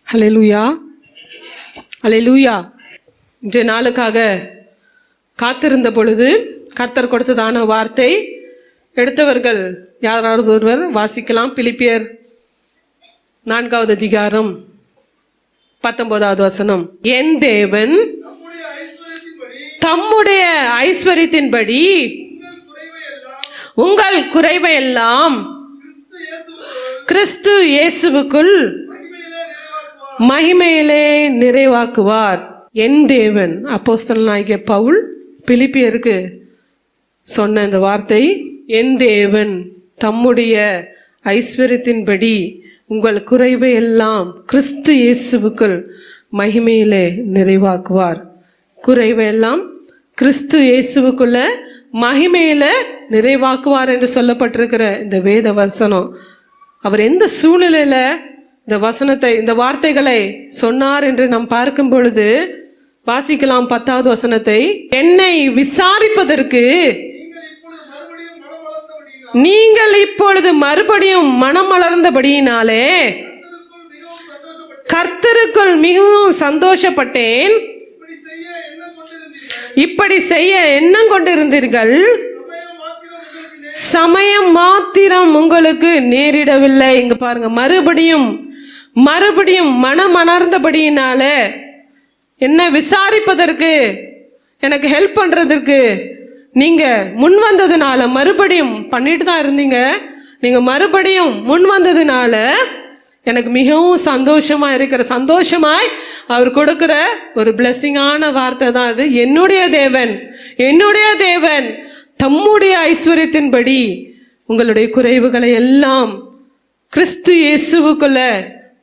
ஹல்லேலூயா, ஹல்லேலூயா. இன்றைய நாளுக்காக காத்திருந்த பொழுது கர்த்தர் கொடுத்ததான வார்த்தை எடுத்தவர்கள் யாராவது ஒருவர் வாசிக்கலாம். பிலிப்பியர் 4வது அதிகாரம் 19வது வசனம். என் தேவன் தம்முடைய ஐஸ்வரியத்தின்படி உங்கள் குறைவை எல்லாம் கிறிஸ்து இயேசுவுக்குள் மகிமையிலே நிறைவாக்குவார். என் தேவன் அப்போஸ்தலனாகிய பவுல் பிலிப்பியருக்கு சொன்ன இந்த வார்த்தை, என் தேவன் தம்முடைய ஐஸ்வரியத்தின்படி உங்கள் குறைவை எல்லாம் கிறிஸ்து இயேசுவுக்குள் மகிமையிலே நிறைவாக்குவார். குறைவை எல்லாம் கிறிஸ்து இயேசுவுக்குள்ள மகிமையில நிறைவாக்குவார் என்று சொல்லப்பட்டிருக்கிற இந்த வேத வசனம், அவர் எந்த சூழ்நிலையில இந்த வசனத்தை, இந்த வார்த்தைகளை சொன்னார் என்று நாம் பார்க்கும் பொழுது வாசிக்கலாம். 10வது வசனத்தை. என்னை விசாரிப்பதற்கு நீங்கள் இப்பொழுது மறுபடியும் மனம் மலர்ந்தபடியினாலே கர்த்தருக்குள் மிகவும் சந்தோஷப்பட்டேன். இப்படி செய்ய எண்ணம் கொண்டிருந்தீர்கள், சமயம் மாத்திரம் உங்களுக்கு நேரிடவில்லை. இங்க பாருங்க, மறுபடியும் மனமலர்ந்தபடியினால என்ன விசாரிப்பதற்கு, எனக்கு ஹெல்ப் பண்றதற்கு நீங்க முன் வந்ததுனால, மறுபடியும் பண்ணிட்டு தான் இருந்தீங்க, நீங்க மறுபடியும் முன் வந்ததுனால எனக்கு மிகவும் சந்தோஷமா இருக்கிற, சந்தோஷமாய் அவர் கொடுக்கிற ஒரு பிளெஸிங்கான வார்த்தை தான் அது. என்னுடைய தேவன் தம்முடைய ஐஸ்வரியத்தின்படி உங்களுடைய குறைவுகளை எல்லாம் கிறிஸ்து இயேசுவுக்குள்ள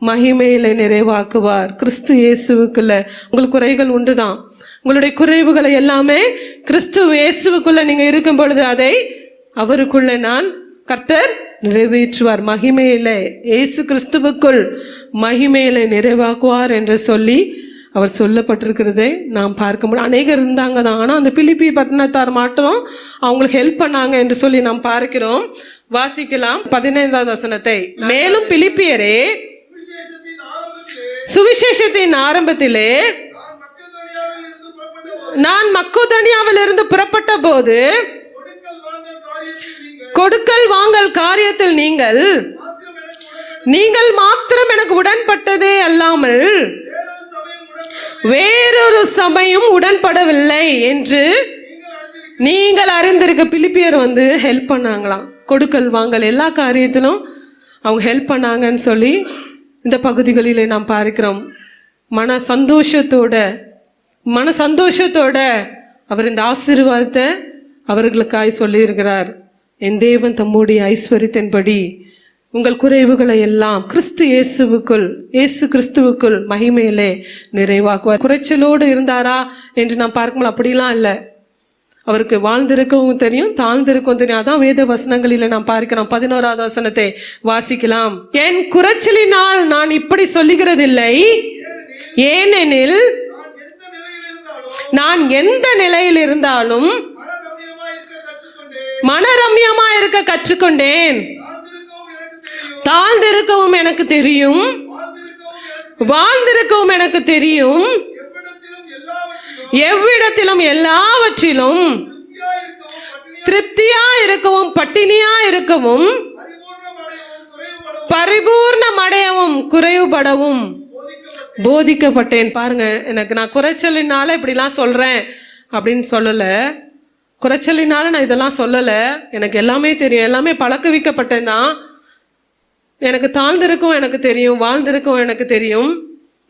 மகிமையில நிறைவாக்குவார். கிறிஸ்து இயேசுவுக்குள்ள உங்களுக்கு குறைகள் உண்டுதான், உங்களுடைய குறைவுகளை எல்லாமே கிறிஸ்து இயேசுவுக்குள்ள நீங்க இருக்கும் பொழுது அதை அவருக்குள்ள நான் கர்த்தர் நிறைவேற்றுவார். மகிமையில இயேசு கிறிஸ்துவுக்குள் மகிமையில நிறைவாக்குவார் என்று சொல்லி அவர் சொல்லப்பட்டிருக்கிறதை நாம் பார்க்க முடியும். அநேகர் இருந்தாங்க தான், ஆனால் அந்த பிலிப்பி பட்டணத்தார் மாத்திரம் அவங்களுக்கு ஹெல்ப் பண்ணாங்க என்று சொல்லி நாம் பார்க்கிறோம். வாசிக்கலாம் 15வது வசனத்தை. மேலும் பிலிப்பியரே, சுவிசேஷத்தின் ஆரம்பத்திலே நான் மக்கெதோனியாவில் இருந்து புறப்பட்ட போது கொடுக்கல் வாங்கல் காரியத்தில் நீங்கள் மாத்திரம் எனக்கு உடன்பட்டதே அல்லாமல் வேறொரு சபையும் உடன்படவில்லை என்று நீங்கள் அறிந்திருக்க. பிலிப்பியர் ஹெல்ப் பண்ணாங்களாம், கொடுக்கல் வாங்கல் எல்லா காரியத்திலும் அவங்க ஹெல்ப் பண்ணாங்கன்னு சொல்லி இந்த பகுதிகளிலே நாம் பார்க்கிறோம். மன சந்தோஷத்தோட அவர் இந்த ஆசீர்வாதத்தை அவர்களுக்காய் சொல்லியிருக்கிறார். என் தேவன் தம்முடைய ஐஸ்வரியத்தின்படி உங்கள் குறைவுகளை எல்லாம் இயேசு கிறிஸ்துவுக்குள் மகிமையிலே நிறைவாக்குவார். குறைச்சலோடு இருந்தாரா என்று நாம் பார்க்கும்போது அப்படிலாம் இல்லை. அவருக்கு வாழ்ந்திருக்கவும் தெரியும், தாழ்ந்திருக்கவும் தெரியும். அதான் வேத வசனங்களில நாம் பார்க்கிறோம். 11வது வசனத்தை வாசிக்கலாம். என் குறைச்சலினால் நான் இப்படி சொல்லுகிறதில்லை, ஏனெனில் நான் எந்த நிலையில் இருந்தாலும் மனரம்யமா இருக்க கற்றுக்கொண்டேன். தாழ்ந்திருக்கவும் எனக்கு தெரியும், வாழ்ந்திருக்கவும் எனக்கு தெரியும். எவ்விடத்திலும் எல்லாவற்றிலும் திருப்தியா இருக்கவும் பட்டினியா இருக்கவும் பரிபூர்ணம் அடையவும் குறைவுபடவும் போதிக்கப்பட்டேன். பாருங்க, நான் குறைச்சலினால இப்படிலாம் சொல்றேன் அப்படின்னு சொல்லல, குறைச்சலினால நான் இதெல்லாம் சொல்லல. எனக்கு எல்லாமே தெரியும், எல்லாமே பழக்கவிக்கப்பட்டேன் தான். எனக்கு தாழ்ந்திருக்கவும் எனக்கு தெரியும், வாழ்ந்திருக்கவும் எனக்கு தெரியும்.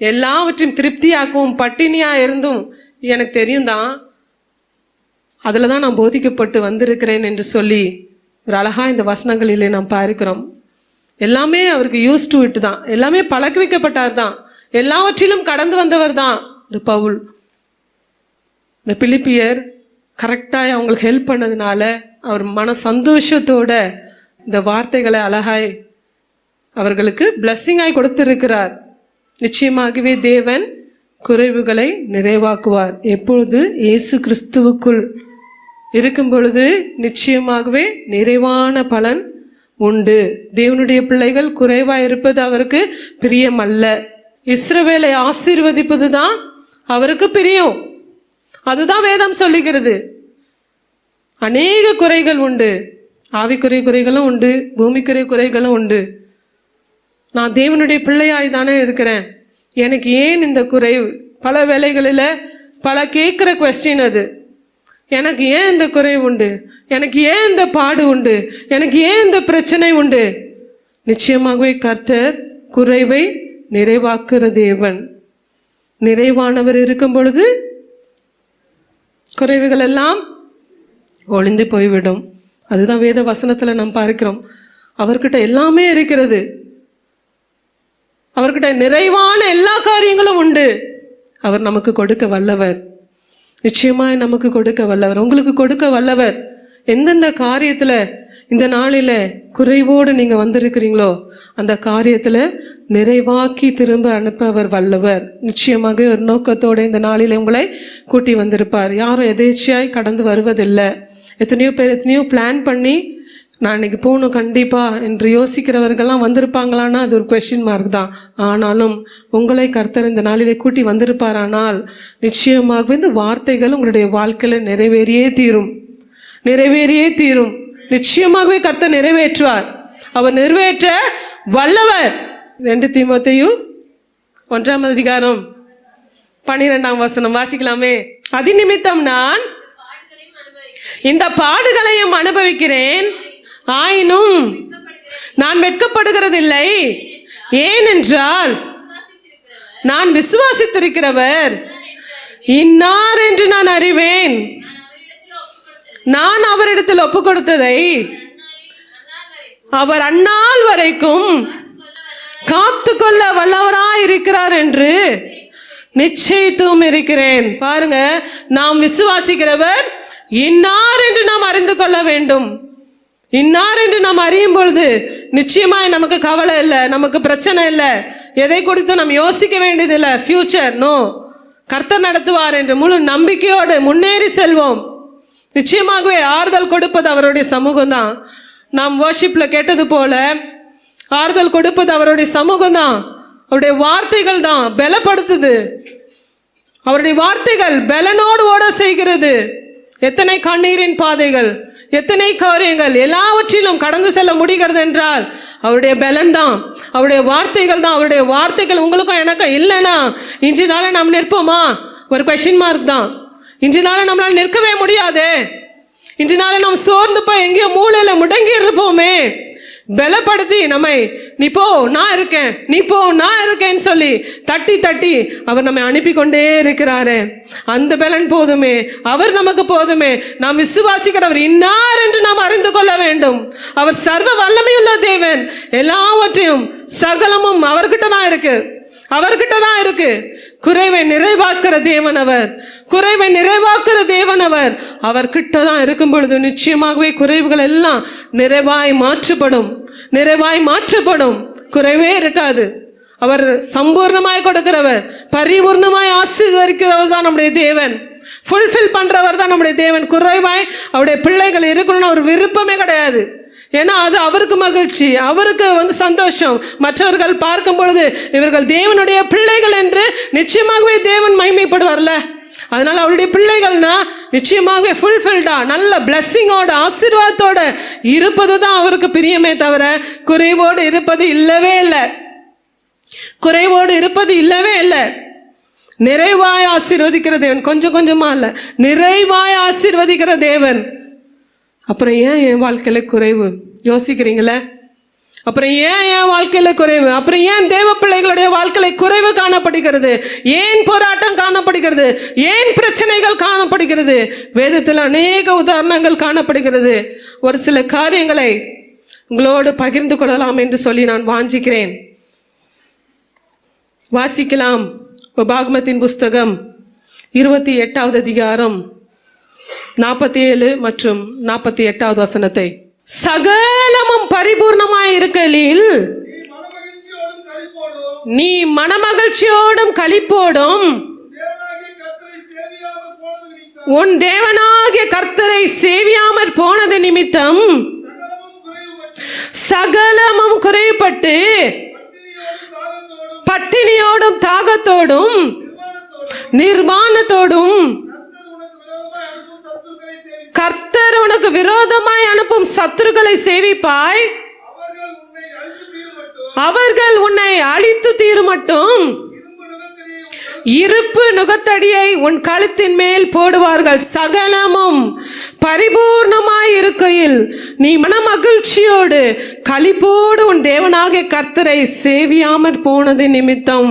எல்லாவற்றையும் திருப்தியாக்கவும் பட்டினியா இருந்தும் எனக்கு தெரியும் தான். அதில் தான் நான் போதிக்கப்பட்டு வந்திருக்கிறேன் என்று சொல்லி ஒரு அழகா இந்த வசனங்களிலே நாம் பார்க்கிறோம். எல்லாமே அவருக்கு யூஸ் டு இட் தான், எல்லாமே பழக்கவிக்கப்பட்டார் தான், எல்லாவற்றிலும் கடந்து வந்தவர் தான் இந்த பவுல். இந்த பிலிப்பியர் கரெக்டாக அவங்களுக்கு ஹெல்ப் பண்ணதுனால அவர் மன சந்தோஷத்தோட இந்த வார்த்தைகளை அழகாய் அவர்களுக்கு பிளஸ்ஸிங்காய் கொடுத்திருக்கிறார். நிச்சயமாகவே தேவன் குறைவுகளை நிறைவாக்குவார். எப்பொழுது இயேசு கிறிஸ்துவுக்குள் இருக்கும் பொழுது நிச்சயமாகவே நிறைவான பலன் உண்டு. தேவனுடைய பிள்ளைகள் குறைவாக இருப்பது அவருக்கு பிரியமல்ல. இஸ்ரவேலை ஆசீர்வதிப்பது தான் அவருக்கு பிரியம். அதுதான் வேதம் சொல்லுகிறது. அநேக குறைகள் உண்டு, ஆவிக்குரிய குறைகளும் உண்டு, பூமிக்குரிய குறைகளும் உண்டு. நான் தேவனுடைய பிள்ளையாய் தானே இருக்கிறேன், எனக்கு ஏன் இந்த குறை? பல வேளைகளில் பல கேட்குற கொஸ்டின் அது. எனக்கு ஏன் இந்த குறை உண்டு, எனக்கு ஏன் இந்த பாடு உண்டு, எனக்கு ஏன் இந்த பிரச்சனை உண்டு? நிச்சயமாகவே கர்த்தர் குறைவை நிறைவாக்குற தேவன். நிறைவானவர் இருக்கும் பொழுது குறைவுகள் எல்லாம் ஒளிந்து போய்விடும். அதுதான் வேத வசனத்தில் நாம் பார்க்கிறோம். அவர்கிட்ட எல்லாமே இருக்கிறது, அவர்கிட்ட நிறைவான எல்லா காரியங்களும் உண்டு. அவர் நமக்கு கொடுக்க வல்லவர், நிச்சயமாய் நமக்கு கொடுக்க வல்லவர், உங்களுக்கு கொடுக்க வல்லவர். எந்தெந்த காரியத்தில் இந்த நாளில் குறைவோடு நீங்கள் வந்திருக்கிறீங்களோ அந்த காரியத்தில் நிறைவாக்கி திரும்ப அனுப்ப அவர் வல்லவர். நிச்சயமாக ஒரு நோக்கத்தோடு இந்த நாளில் உங்களை கூட்டி வந்திருப்பார். யாரும் எதேச்சியாய் கடந்து வருவதில்லை. எத்தனையோ பேர் எத்தனையோ பிளான் பண்ணி நான் இன்னைக்கு போகணும் கண்டிப்பாக என்று யோசிக்கிறவர்கள்லாம் வந்திருப்பாங்களான்னா அது ஒரு கொஸ்டின் மார்க் தான். ஆனாலும் உங்களை கர்த்தர் இந்த நாளிலே கூட்டி வந்திருப்பாரானால் நிச்சயமாக இந்த வார்த்தைகள் உங்களுடைய வாழ்க்கையில் நிறைவேறியே தீரும், நிறைவேறியே தீரும். நிச்சயமாகவே கர்த்தர் நிறைவேற்றுவார், அவர் நிறைவேற்ற வல்லவர். 2 தீமோத்தேயு 1:12 வாசிக்கலாமே. அதிநிமித்தம் நான் இந்த பாடுகளையும் அனுபவிக்கிறேன், ஆயினும் நான் வெட்கப்படுகிறதில்லை. ஏனென்றால் நான் விசுவாசித்திருக்கிறவர் இன்னார் என்று நான் அறிவேன். நான் அவரிடத்தில் ஒப்பு கொடுத்ததை அவர் அந்நாள் வரைக்கும் காத்து கொள்ள வல்லவராய் இருக்கிறார் என்று நிச்சயித்தும் இருக்கிறேன். பாருங்க, நாம் விசுவாசிக்கிறவர் இன்னார் என்று நாம் அறிந்து கொள்ள வேண்டும். இன்னார் என்று நாம் அறியும் பொழுது நிச்சயமாய் நமக்கு கவலை இல்லை, நமக்கு பிரச்சனை இல்லை, எதை குறித்து நாம் யோசிக்க வேண்டியதில்லை. ஃபியூச்சர் நோ, கர்த்தர் நடத்துவார் என்று முழு நம்பிக்கையோடு முன்னேறி செல்வோம். நிச்சயமாகவே ஆறுதல் கொடுப்பது அவருடைய சமூகம் தான். நாம் வர்ஷிப்ல கேட்டது போல ஆறுதல் கொடுப்பது அவருடைய சமூகம் தான், அவருடைய வார்த்தைகள் தான் பலப்படுத்துது. அவருடைய வார்த்தைகள் பலனோடு ஓட செய்கிறது. எத்தனை கண்ணீரின் பாதைகள், எத்தனை காரியங்கள் எல்லாவற்றிலும் கடந்து செல்ல முடிகிறது என்றால் அவருடைய பலன் தான், அவருடைய வார்த்தைகள் தான். அவருடைய வார்த்தைகள் உங்களுக்கும் எனக்கும் இல்லைன்னா இன்று நாளை நாம் நிற்போமா? ஒரு கொஸ்டின் மார்க் தான். இன்று நாளை நம்மளால் நிற்கவே முடியாது. இன்று நாளை நாம் சோர்ந்து போய் எங்கேயோ மூளையில முடங்கி இருப்போமே. பலப்படுத்தி நம்மை நீ போ நான் இருக்கேன், நீ போ நான் இருக்கேன்னு சொல்லி தட்டி தட்டி அவர் நம்மை அனுப்பி கொண்டே இருக்கிறாரு. அந்த பலன் போதுமே, அவர் நமக்கு போதுமே. நாம் விசுவாசிக்கிறவர் இன்னார் என்று நாம் அறிந்து கொள்ள வேண்டும். அவர் சர்வ வல்லமையுள்ள தேவன். எல்லாவற்றையும் சகலமும் அவர்கிட்ட தான் இருக்கு, அவர்கிட்ட தான் இருக்கு. குறைவை நிறைவாக்குற தேவன் அவர், குறைவை நிறைவாக்குற தேவன் அவர். அவர்கிட்ட தான் இருக்கும் பொழுது நிச்சயமாகவே குறைவுகள் எல்லாம் நிறைவாய் மாற்றப்படும், நிறைவாய் மாற்றப்படும். குறைவே இருக்காது. அவர் சம்பூர்ணமாய் கொடுக்கிறவர், பரிபூர்ணமாய் ஆசீர்வதிக்கிறவர் தான் நம்முடைய தேவன். ஃபுல்ஃபில் பண்றவர் தான் நம்முடைய தேவன். குறைவாய் அவருடைய பிள்ளைகள் இருக்கணும்னு ஒரு விருப்பமே கிடையாது. ஏன்னா அது அவருக்கு மகிழ்ச்சி, அவருக்கு சந்தோஷம். மற்றவர்கள் பார்க்கும் பொழுது இவர்கள் தேவனுடைய பிள்ளைகள் என்று நிச்சயமாகவே தேவன் மகிமைப்படுவார்ல. அதனால அவருடைய பிள்ளைகள்னா நிச்சயமாகவே ஃபுல்ஃபில்டா நல்ல பிளஸ்ஸிங்கோட ஆசீர்வாதத்தோட இருப்பது தான் அவருக்கு பிரியமே தவிர குறைவோடு இருப்பது இல்லவே இல்லை, குறைவோடு இருப்பது இல்லவே இல்லை. நிறைவாய் ஆசீர்வதிக்கிற தேவன், கொஞ்சம் கொஞ்சமா இல்ல, நிறைவாய் ஆசீர்வதிக்கிற தேவன். அப்புறம் ஏன் என் வாழ்க்கையில குறைவு யோசிக்கிறீங்களே? அப்புறம் ஏன் என் வாழ்க்கையில குறைவு? அப்புறம் ஏன் தேவ பிள்ளைகளுடைய வாழ்க்கையில குறைவு காணப்படுகிறது? ஏன் போராட்டம் காணப்படுகிறது? ஏன் பிரச்சனைகள் காணப்படுகிறது? வேதத்தில் அநேக உதாரணங்கள் காணப்படுகிறது. ஒரு சில காரியங்களை உங்களோடு பகிர்ந்து கொள்ளலாம் என்று சொல்லி நான் வாஞ்சிக்கிறேன். வாசிக்கலாம். உபாகமத்தின் புஸ்தகம் 28வது அதிகாரம் 47 மற்றும் 48வது வசனத்தை. சகலமும் பரிபூர்ணமாய் இருக்கலில் நீ மனமகிழ்ச்சியோடும் களிப்போடும் உன் தேவனாகிய கர்த்தரை சேவியாமற் போனது நிமித்தம் சகலமும் குறைபட்டு பட்டினியோடும் தாகத்தோடும் நிர்மாணத்தோடும் கர்த்தர் உனக்கு விரோதமாய் அனுப்பும் சத்துருக்களை சேவிப்பாய். அவர்கள் உன்னை அழித்து தீருமட்டும் இருப்பு நுகத்தடியை உன் கழுத்தின் மேல் போடுவார்கள். சகலமும் பரிபூர்ணமாய் இருக்கையில் நீ மன மகிழ்ச்சியோடு களிப்போடு உன் தேவனாகிய கர்த்தரை சேவியாமற் போனது நிமித்தம்.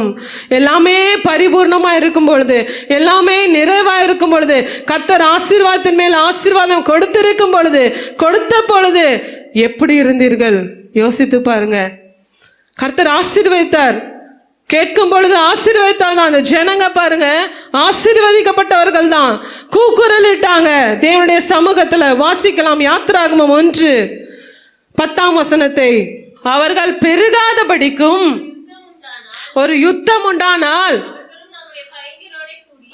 எல்லாமே பரிபூர்ணமா இருக்கும் பொழுது, எல்லாமே நிறைவா இருக்கும் பொழுது, கர்த்தர் ஆசீர்வாதத்தின் மேல் ஆசீர்வாதம் கொடுத்திருக்கும் பொழுது, கொடுத்த பொழுது எப்படி இருந்தீர்கள் யோசித்து பாருங்க. கர்த்தர் ஆசீர்வதித்தார், கேட்கும் பொழுது ஆசீர்வதித்தார் தான். அந்த ஜனங்க பாருங்க, ஆசீர்வதிக்கப்பட்டவர்கள் தான். கூக்குரலிட்டாங்க தேவனுடைய சமூகத்துல. வாசிக்கலாம் யாத்திராகமம் 1:10 அவர்கள் பெருகாதபடிக்கும் ஒரு யுத்தம் உண்டானால்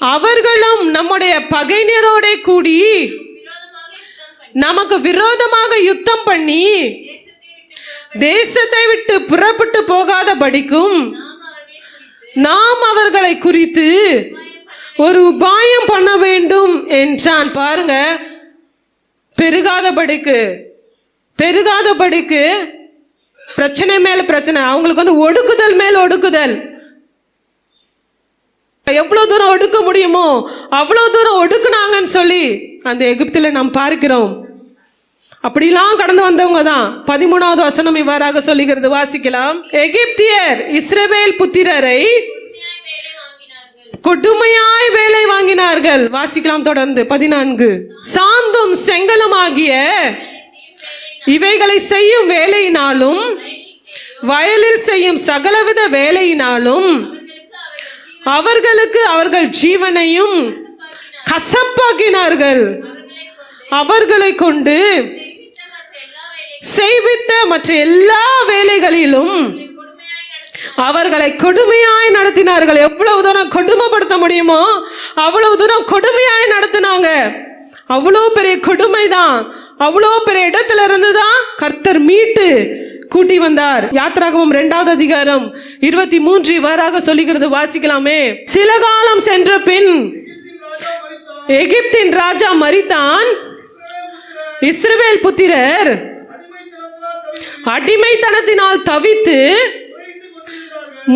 அவர்களும் நம்முடைய பகைஞரோட கூடி நமக்கு விரோதமாக யுத்தம் பண்ணி தேசத்தை விட்டு புறப்பட்டு போகாத படிக்கும் நாம் அவர்களை குறித்து ஒரு உபாயம் பண்ண வேண்டும் என்றான். பாருங்க, பெருகாதபடிக்கு பிரச்சனை மேல பிரச்சனை. அவங்களுக்கு ஒடுக்குதல் மேல் ஒடுக்குதல். எவ்வளவு தூரம் ஒடுக்க முடியுமோ அவ்வளவு தூரம் ஒடுக்குனாங்கன்னு சொல்லி அந்த எகிப்தில நாம் பார்க்கிறோம். அப்படிலாம் கடந்து வந்தவங்க தான். 13வது வசனம் இவ்வாறாக சொல்லுகிறது, வாசிக்கலாம். எகிப்தியர் இஸ்ரவேல் புத்திரரை கொடுமையாய் வேலை வாங்கினார்கள். வாசிக்கலாம் தொடர்ந்து 14. சாந்தும் செங்கலுமாகிய இவைகளை செய்யும் வேலையினாலும் வயலில் செய்யும் சகலவித வேலையினாலும் அவர்களுக்கு அவர்கள் ஜீவனையும் கசப்பாக்கினார்கள். அவர்களை கொண்டு செய்வித்த மற்ற எல்லா வேலைகளிலும் அவர்களை கொடுமையாய் நடத்தினார்கள். எவ்வளவு தூரம் கொடுமைப்படுத்த முடியுமோ அவ்வளவு தூரம் கொடுமையாய் நடத்தினாங்க. அவ்வளவு பெரிய கொடுமைதான். அவ்வளவு பெரிய இடத்துல இருந்துதான் கர்த்தர் மீட்டு கூட்டி வந்தார். யாத்திராகமம் 2:23 இவ்வாறாக சொல்லுகிறது, வாசிக்கலாமே. சில காலம் சென்ற பின் எகிப்தின் ராஜா மரித்தான். இஸ்ரவேல் புத்திரர் அடிமைத்தனத்தினால் தவித்து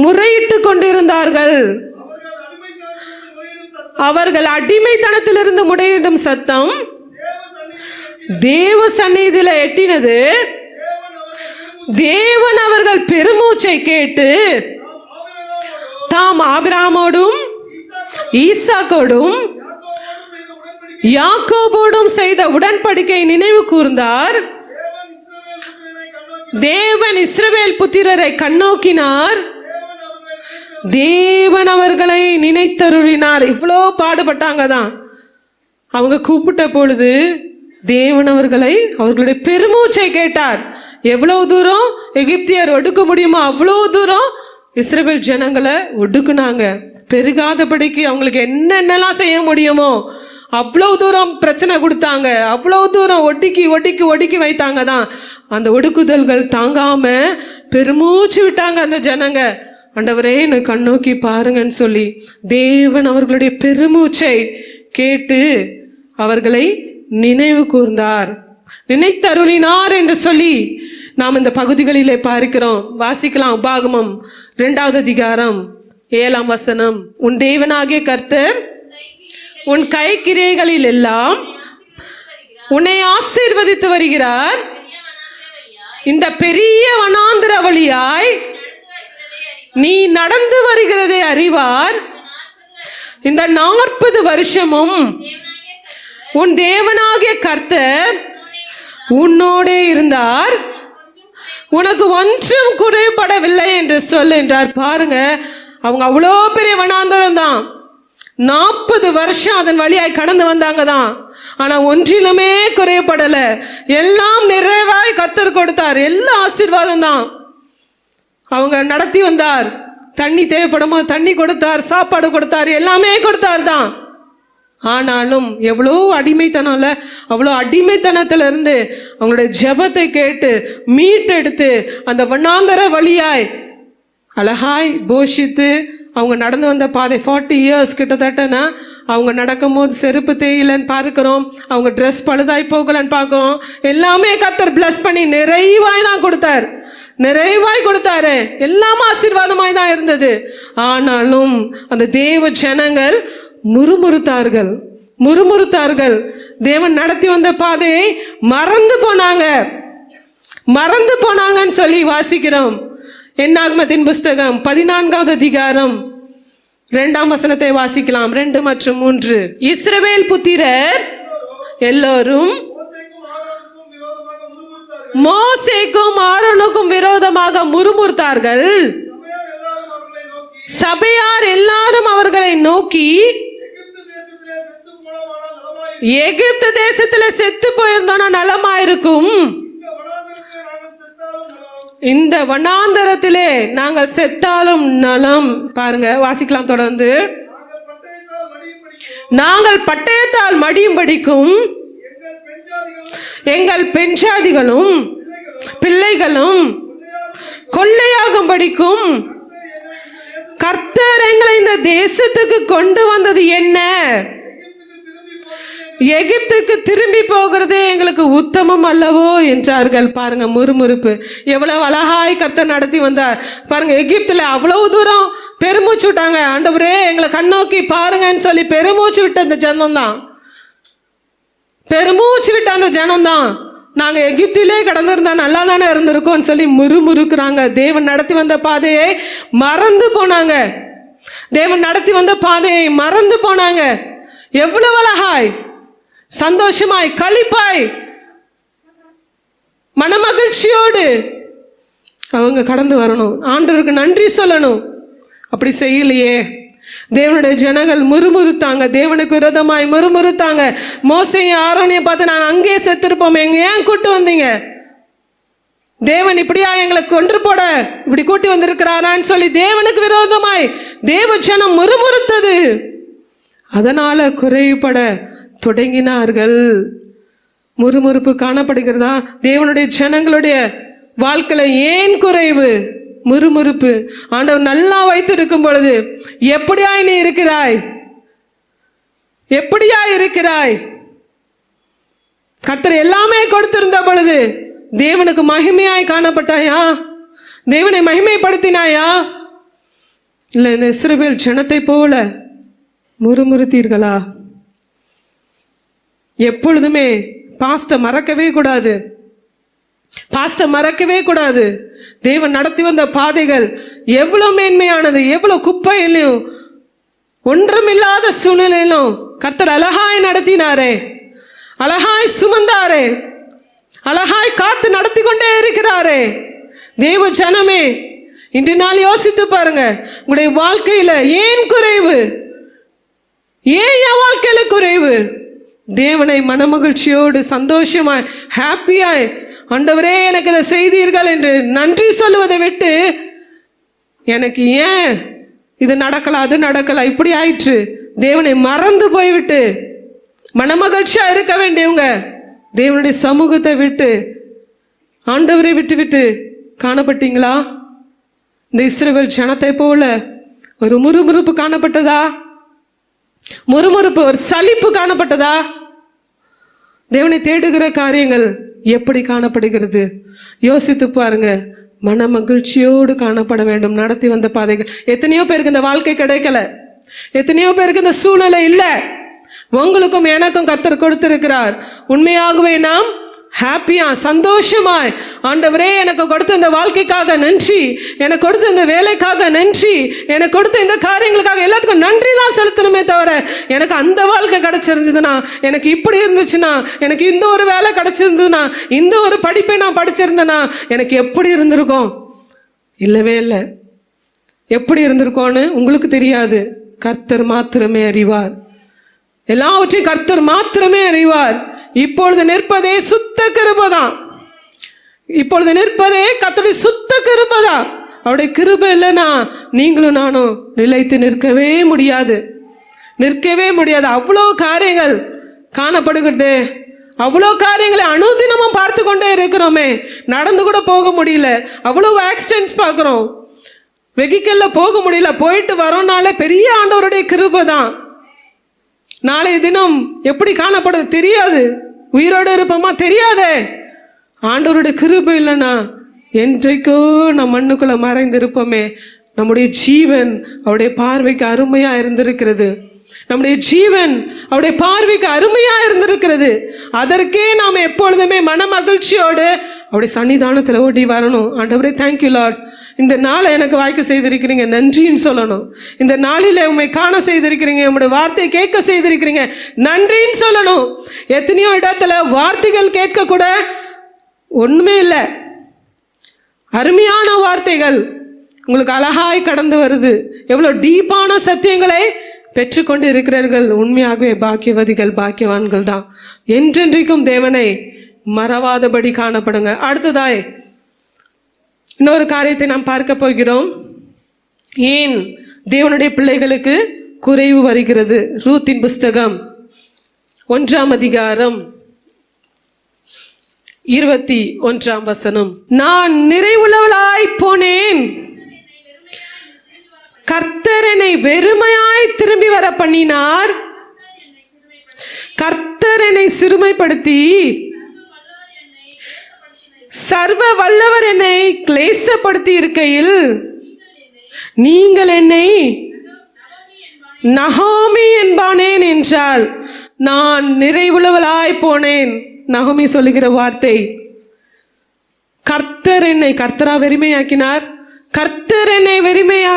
முறையிட்டு கொண்டிருந்தார்கள். அவர்கள் அடிமைத்தனத்திலிருந்து முறையிடும் சத்தம் தேவ சந்நிதியில எட்டினது. தேவன் அவர்கள் பெருமூச்சை கேட்டு தாம் ஆபிரகாமோடும் ஈசாக்கோடும் யாக்கோபோடும் செய்த உடன்படிக்கை நினைவு கூர்ந்தார். தேவன் இஸ்ரவேல் புத்திரரை கண்ணோக்கினார். தேவன் அவர்களை நினைத்தருளினார். இவ்வளோ பாடுபட்டாங்க தான். அவங்க கூப்பிட்ட பொழுது தேவன் அவர்களுடைய பெருமூச்சை கேட்டார். எவ்வளவு தூரம் எகிப்தியர் ஒடுக்க முடியுமோ அவ்வளவு தூரம் இஸ்ரவேல் ஜனங்களை ஒடுக்குனாங்க. பெருகாதபடிக்கு அவங்களுக்கு என்னென்னலாம் செய்ய முடியுமோ அவ்வளவு தூரம் பிரச்சனை கொடுத்தாங்க. அவ்வளவு தூரம் ஒடுக்கி வைத்தாங்க தான். அந்த ஒடுக்குதல்கள் தாங்காம பெருமூச்சு விட்டாங்க அந்த ஜனங்க. ஆண்டவரே என்னை கண்ணோக்கி பாருங்கன்னு சொல்லி தேவன் அவர்களுடைய பெருமூச்சை கேட்டு அவர்களை நினைவு கூர்ந்தார், நினைத்தருளினார் என்று சொல்லி நாம் இந்த பகுதிகளிலே பார்க்கிறோம். வாசிக்கலாம். உபாகமம் 2:7 உன் தேவனாகிய கர்த்தர் உன் கைக்கிரைகளில் எல்லாம் உன்னை ஆசீர்வதித்து வருகிறார். இந்த பெரிய வனாந்திர வழியாய் நீ நடந்து வருகிறதை அறிவார். இந்த 40 வருஷமும் உன் தேவனாகிய கர்த்தர் உன்னோடே இருந்தார், உனக்கு ஒன்றும் குறைபடவில்லை என்று சொல் என்றார். பாருங்க, அவங்க அவ்வளோ பெரிய வனாந்தரம் தான். 40 வருஷம் அதன் வழியாய் கடந்து வந்தாங்க தான். ஆனா ஒன்றிலுமே குறையப்படல. எல்லாம் நிறைவாய் கர்த்தர் கொடுத்தார். எல்லா ஆசீர்வாதம் தான். அவங்க நடத்தி வந்தார். தண்ணி தேவைப்படுமோ தண்ணி கொடுத்தார், சாப்பாடு கொடுத்தார், எல்லாமே கொடுத்தார் தான். ஆனாலும் எவ்வளோ அடிமைத்தனம்ல, அவ்வளோ அடிமைத்தனத்துல இருந்து அவங்களுடைய ஜெபத்தை கேட்டு மீட்டெடுத்து அந்த வண்ணாந்தர வழியாய் அழகாய் போஷித்து அவங்க நடந்து வந்த பாதை 40 இயர்ஸ் கிட்டத்தட்டனா அவங்க நடக்கும்போது செருப்பு தேயிலன்னு பார்க்கிறோம், அவங்க ட்ரெஸ் பழுதாய் போகலன்னு பார்க்கிறோம். எல்லாமே கர்த்தர் பிளஸ் பண்ணி நிறைவாய் தான் கொடுத்தார், நிறைவாய் கொடுத்தாரு. எல்லாம் ஆசீர்வாதமாய் தான் இருந்தது. ஆனாலும் அந்த தேவ ஜனங்கள் முறுமுறுத்தார்கள். தேவன் நடத்தி வந்த பாதையை மறந்து போனாங்கன்னு சொல்லி வாசிக்கிறோம். என்னாகமத்தின் புஸ்தகம் 14வது அதிகாரம் 2ஆம் வசனத்தை வாசிக்கலாம். 2 மற்றும் 3. இஸ்ரவேல் புத்திரர் எல்லோரும் மோசேக்கும் ஆரோனுக்கும் விரோதமாக முறுமுறுத்தார்கள். சபையார் எல்லாரும் அவர்களை நோக்கி, எகிப்து தேசத்துல செத்து போயிருந்தோம்னா நலமாயிருக்கும், இந்த வனாந்தரத்திலே நாங்கள் செத்தாலும் நலம். பாருங்க, வாசிக்கலாம் தொடர்ந்து. நாங்கள் பட்டயத்தால் மடியும்படிக்கும் எங்கள் பெண்சாதிகளும் பிள்ளைகளும் கொள்ளையாகும்படிக்கும் கர்த்தர் எங்களை இந்த தேசத்துக்கு கொண்டு வந்தது என்ன? எகிப்துக்கு திரும்பி போகிறது எங்களுக்கு உத்தமம் அல்லவோ என்றார்கள். பாருங்க, முறுமுறுப்பு. எவ்வளவு அழகாய் கர்த்தர் நடத்தி வந்தார் பாருங்க. எகிப்துல அவ்வளவு தூரம் பெருமூச்சு விட்டாங்க. ஆண்டவரே எங்களை கண்ணோக்கி பாருங்கன்னு சொல்லி பெருமூச்சு விட்ட அந்த ஜனம்தான், நாங்க எகிப்திலே கடந்திருந்தா நல்லா தானே இருந்திருக்கோம்னு சொல்லி முறுமுறுக்குறாங்க. தேவன் நடத்தி வந்த பாதையை மறந்து போனாங்க. எவ்வளவு அழகாய், சந்தோஷமாய், களிப்பாய், மனமகிழ்ச்சியோடு அவங்க கடந்து வரணும், ஆண்டவருக்கு நன்றி சொல்லணும். அப்படி செய்யலையே. தேவனுடைய ஜனங்கள் முறுமுறுத்தாங்க, தேவனுக்கு விரோதமாய் முறுமுறுத்தாங்க. மோசேயும் ஆரோனையும் பார்த்து நாங்கள் அங்கேயே செத்துருப்போம், எங்க ஏன் கூட்டு வந்தீங்க? தேவன் இப்படியா எங்களை கொன்று போட இப்படி கூட்டி வந்திருக்கிறாரான்னு சொல்லி தேவனுக்கு விரோதமாய் தேவ ஜனம் முறுமுறுத்தது. அதனால குறைபட தொடங்கினார்கள். முறுமுறுப்பு காணப்படுகிறதா? தேவனுடைய ஜனங்களுடைய வாழ்க்கையில ஏன் குறைவு? முறுமுறுப்பு. ஆண்டவர் நல்லா வைத்திருக்கும் பொழுது எப்படியாய் நீ இருக்கிறாய்? கர்த்தர் எல்லாமே கொடுத்திருந்த பொழுது தேவனுக்கு மகிமையாய் காணப்பட்டாயா? தேவனை மகிமைப்படுத்தினாயா? இல்லை இந்த இஸ்ரவேல் ஜனத்தை போல முறுமுறுத்தீர்களா? எப்பொழுதுமே பாஸ்ட மறக்கவே கூடாது. தேவன் நடத்தி வந்த பாதைகள் எவ்வளவு மேன்மையானது, எவ்வளவு குப்பையிலும் ஒன்றுமில்லாத சூழ்நிலையிலும் கர்த்தர் அழகாய் நடத்தினாரே, அழகாய் சுமந்தாரே, அழகாய் காத்து நடத்தி கொண்டே இருக்கிறாரே. தேவ ஜனமே, இன்று நாள் யோசித்து பாருங்க, உங்களுடைய வாழ்க்கையில ஏன் குறைவு? ஏன் என் வாழ்க்கையில குறைவு? தேவனை மனமகிழ்ச்சியோடு சந்தோஷமாய் ஹாப்பியாய், ஆண்டவரே எனக்கு இதை செய்தீர்கள் என்று நன்றி சொல்லுவதை விட்டு, எனக்கு ஏன் இது நடக்கல, அது நடக்கல, இப்படி ஆயிற்று, தேவனை மறந்து போய்விட்டு மனமகிழ்ச்சியா இருக்க வேண்டியவங்க தேவனுடைய சமூகத்தை விட்டு ஆண்டவரை விட்டு காணப்பட்டீங்களா? இந்த இஸ்ரவேல் ஜனத்தை போல ஒரு முறுமுறுப்பு காணப்பட்டதா? ஒரு சலிப்பு காணப்பட்டதா? தேவனை தேடுகிற காரியங்கள் எப்படி காணப்படுகிறது? யோசித்து பாருங்க. மன மகிழ்ச்சியோடு காணப்பட வேண்டும் நடத்தி வந்த பாதைகள். எத்தனையோ பேருக்கு இந்த வாழ்க்கை கிடைக்கல, எத்தனையோ பேருக்கு இந்த சூழ்நிலை இல்லை. உங்களுக்கும் எனக்கும் கர்த்தர் கொடுத்திருக்கிறார். உண்மையாகவே நாம் ஹாப்பியா சந்தோஷமாய், ஆண்டவரே எனக்கு கொடுத்த இந்த வாழ்க்கைக்காக நன்றி, எனக்கு கொடுத்த இந்த வேலைக்காக நன்றி, எனக்கு கொடுத்த இந்த காரியங்களுக்காக எல்லாத்துக்கும் நன்றி தான் செலுத்தணுமே தவிர, எனக்கு அந்த வாழ்க்கை கிடைச்சிருந்ததுன்னா, எனக்கு இப்படி இருந்துச்சுன்னா, எனக்கு இந்த ஒரு வேலை கிடைச்சிருந்ததுன்னா, இந்த ஒரு படிப்பை நான் படிச்சிருந்தேன்னா எனக்கு எப்படி இருந்திருக்கும்? இல்லவே இல்லை. எப்படி இருந்திருக்கோன்னு உங்களுக்கு தெரியாது. கர்த்தர் மாத்திரமே அறிவார். எல்லாவற்றையும் கர்த்தர் மாத்திரமே அறிவார். இப்பொழுது நிற்பதே சுத்த கிருபைதான். இப்பொழுது நிற்பதே கர்த்தருடைய சுத்த கிருபைதான். அவருடைய கிருபை இல்லைன்னா நீங்களும் நானும் நிலைத்து நிற்கவே முடியாது. அவ்வளோ காரியங்கள் காணப்படுகிறது, அவ்வளோ காரியங்களை அனுதினமும் பார்த்து கொண்டே இருக்கிறோமே, நடந்து கூட போக முடியல. அவ்வளோ ஆக்சிடென்ட்ஸ் பார்க்குறோம். வெஹிக்கல்ல போக முடியல, போயிட்டு வரோம்னாலே பெரிய ஆண்டவருடைய கிருபை தான். நாளைய தினம் எப்படி காணப்படும் தெரியாது, உயிரோடு இருப்போமா தெரியாதே. ஆண்டவருடைய கிருபை இல்லைன்னா என்றைக்கோ நம் மண்ணுக்குள்ள மறைந்திருப்போமே. நம்முடைய ஜீவன் அவருடைய பார்வைக்கு அருமையா இருந்திருக்கிறது. நம்முடைய ஜீவன் அவருடைய பார்வைக்கு அருமையா இருந்திருக்கிறது. அதற்கே நாம் எப்பொழுதுமே மன மகிழ்ச்சியோடு அவருடைய சன்னிதானத்தில் ஓடி வரணும். ஆண்டவரே தேங்க்யூ லார்ட், இந்த நாளை எனக்கு வாய்க்க செய்திருக்கிறீங்க, நன்றின்னு சொல்லணும். இந்த நாளில் உண்மை காண செய்திருக்கிறீங்க, உங்களுடைய வார்த்தையை கேட்க செய்திருக்கிறீங்க, நன்றின்னு சொல்லணும். எத்தனையோ இடத்துல வார்த்தைகள் கேட்க கூட ஒண்ணுமே இல்லை, அருமையான வார்த்தைகள் உங்களுக்கு அழகாய் கடந்து வருது. எவ்வளோ டீப்பான சத்தியங்களை பெற்றுக்கொண்டு இருக்கிறார்கள். உண்மையாகவே பாக்கியவதிகள், பாக்கியவான்கள் தான். என்றென்றைக்கும் தேவனை மறவாதபடி காணப்படுங்க. அடுத்ததாய் இன்னொரு காரியத்தை நாம் பார்க்க போகிறோம். ஏன் தேவனுடைய பிள்ளைகளுக்கு குறைவு வருகிறது? ரூத்தின் புஸ்தகம் 1ஆம் அதிகாரம் 21ஆம் வசனம். நான் நிறைவுள்ளவளாய் போனேன், கர்த்தர் என்னை வெறுமையாய் திரும்பி வர பண்ணினார். கர்த்தர் என்னை சிறுமைப்படுத்தி சர்வ வல்லவர் என்னை கிளேசப்படுத்தி இருக்கையில் நீங்கள் என்னை நகோமி என்பானேன் என்றால். நான் நிறைவுள்ளவளாய் போனேன். நகோமி சொல்லுகிற வார்த்தை, கர்த்தர் என்னை கர்த்தரா வெறுமையாக்கினார், கர்த்தர் என்னை வெறுமையா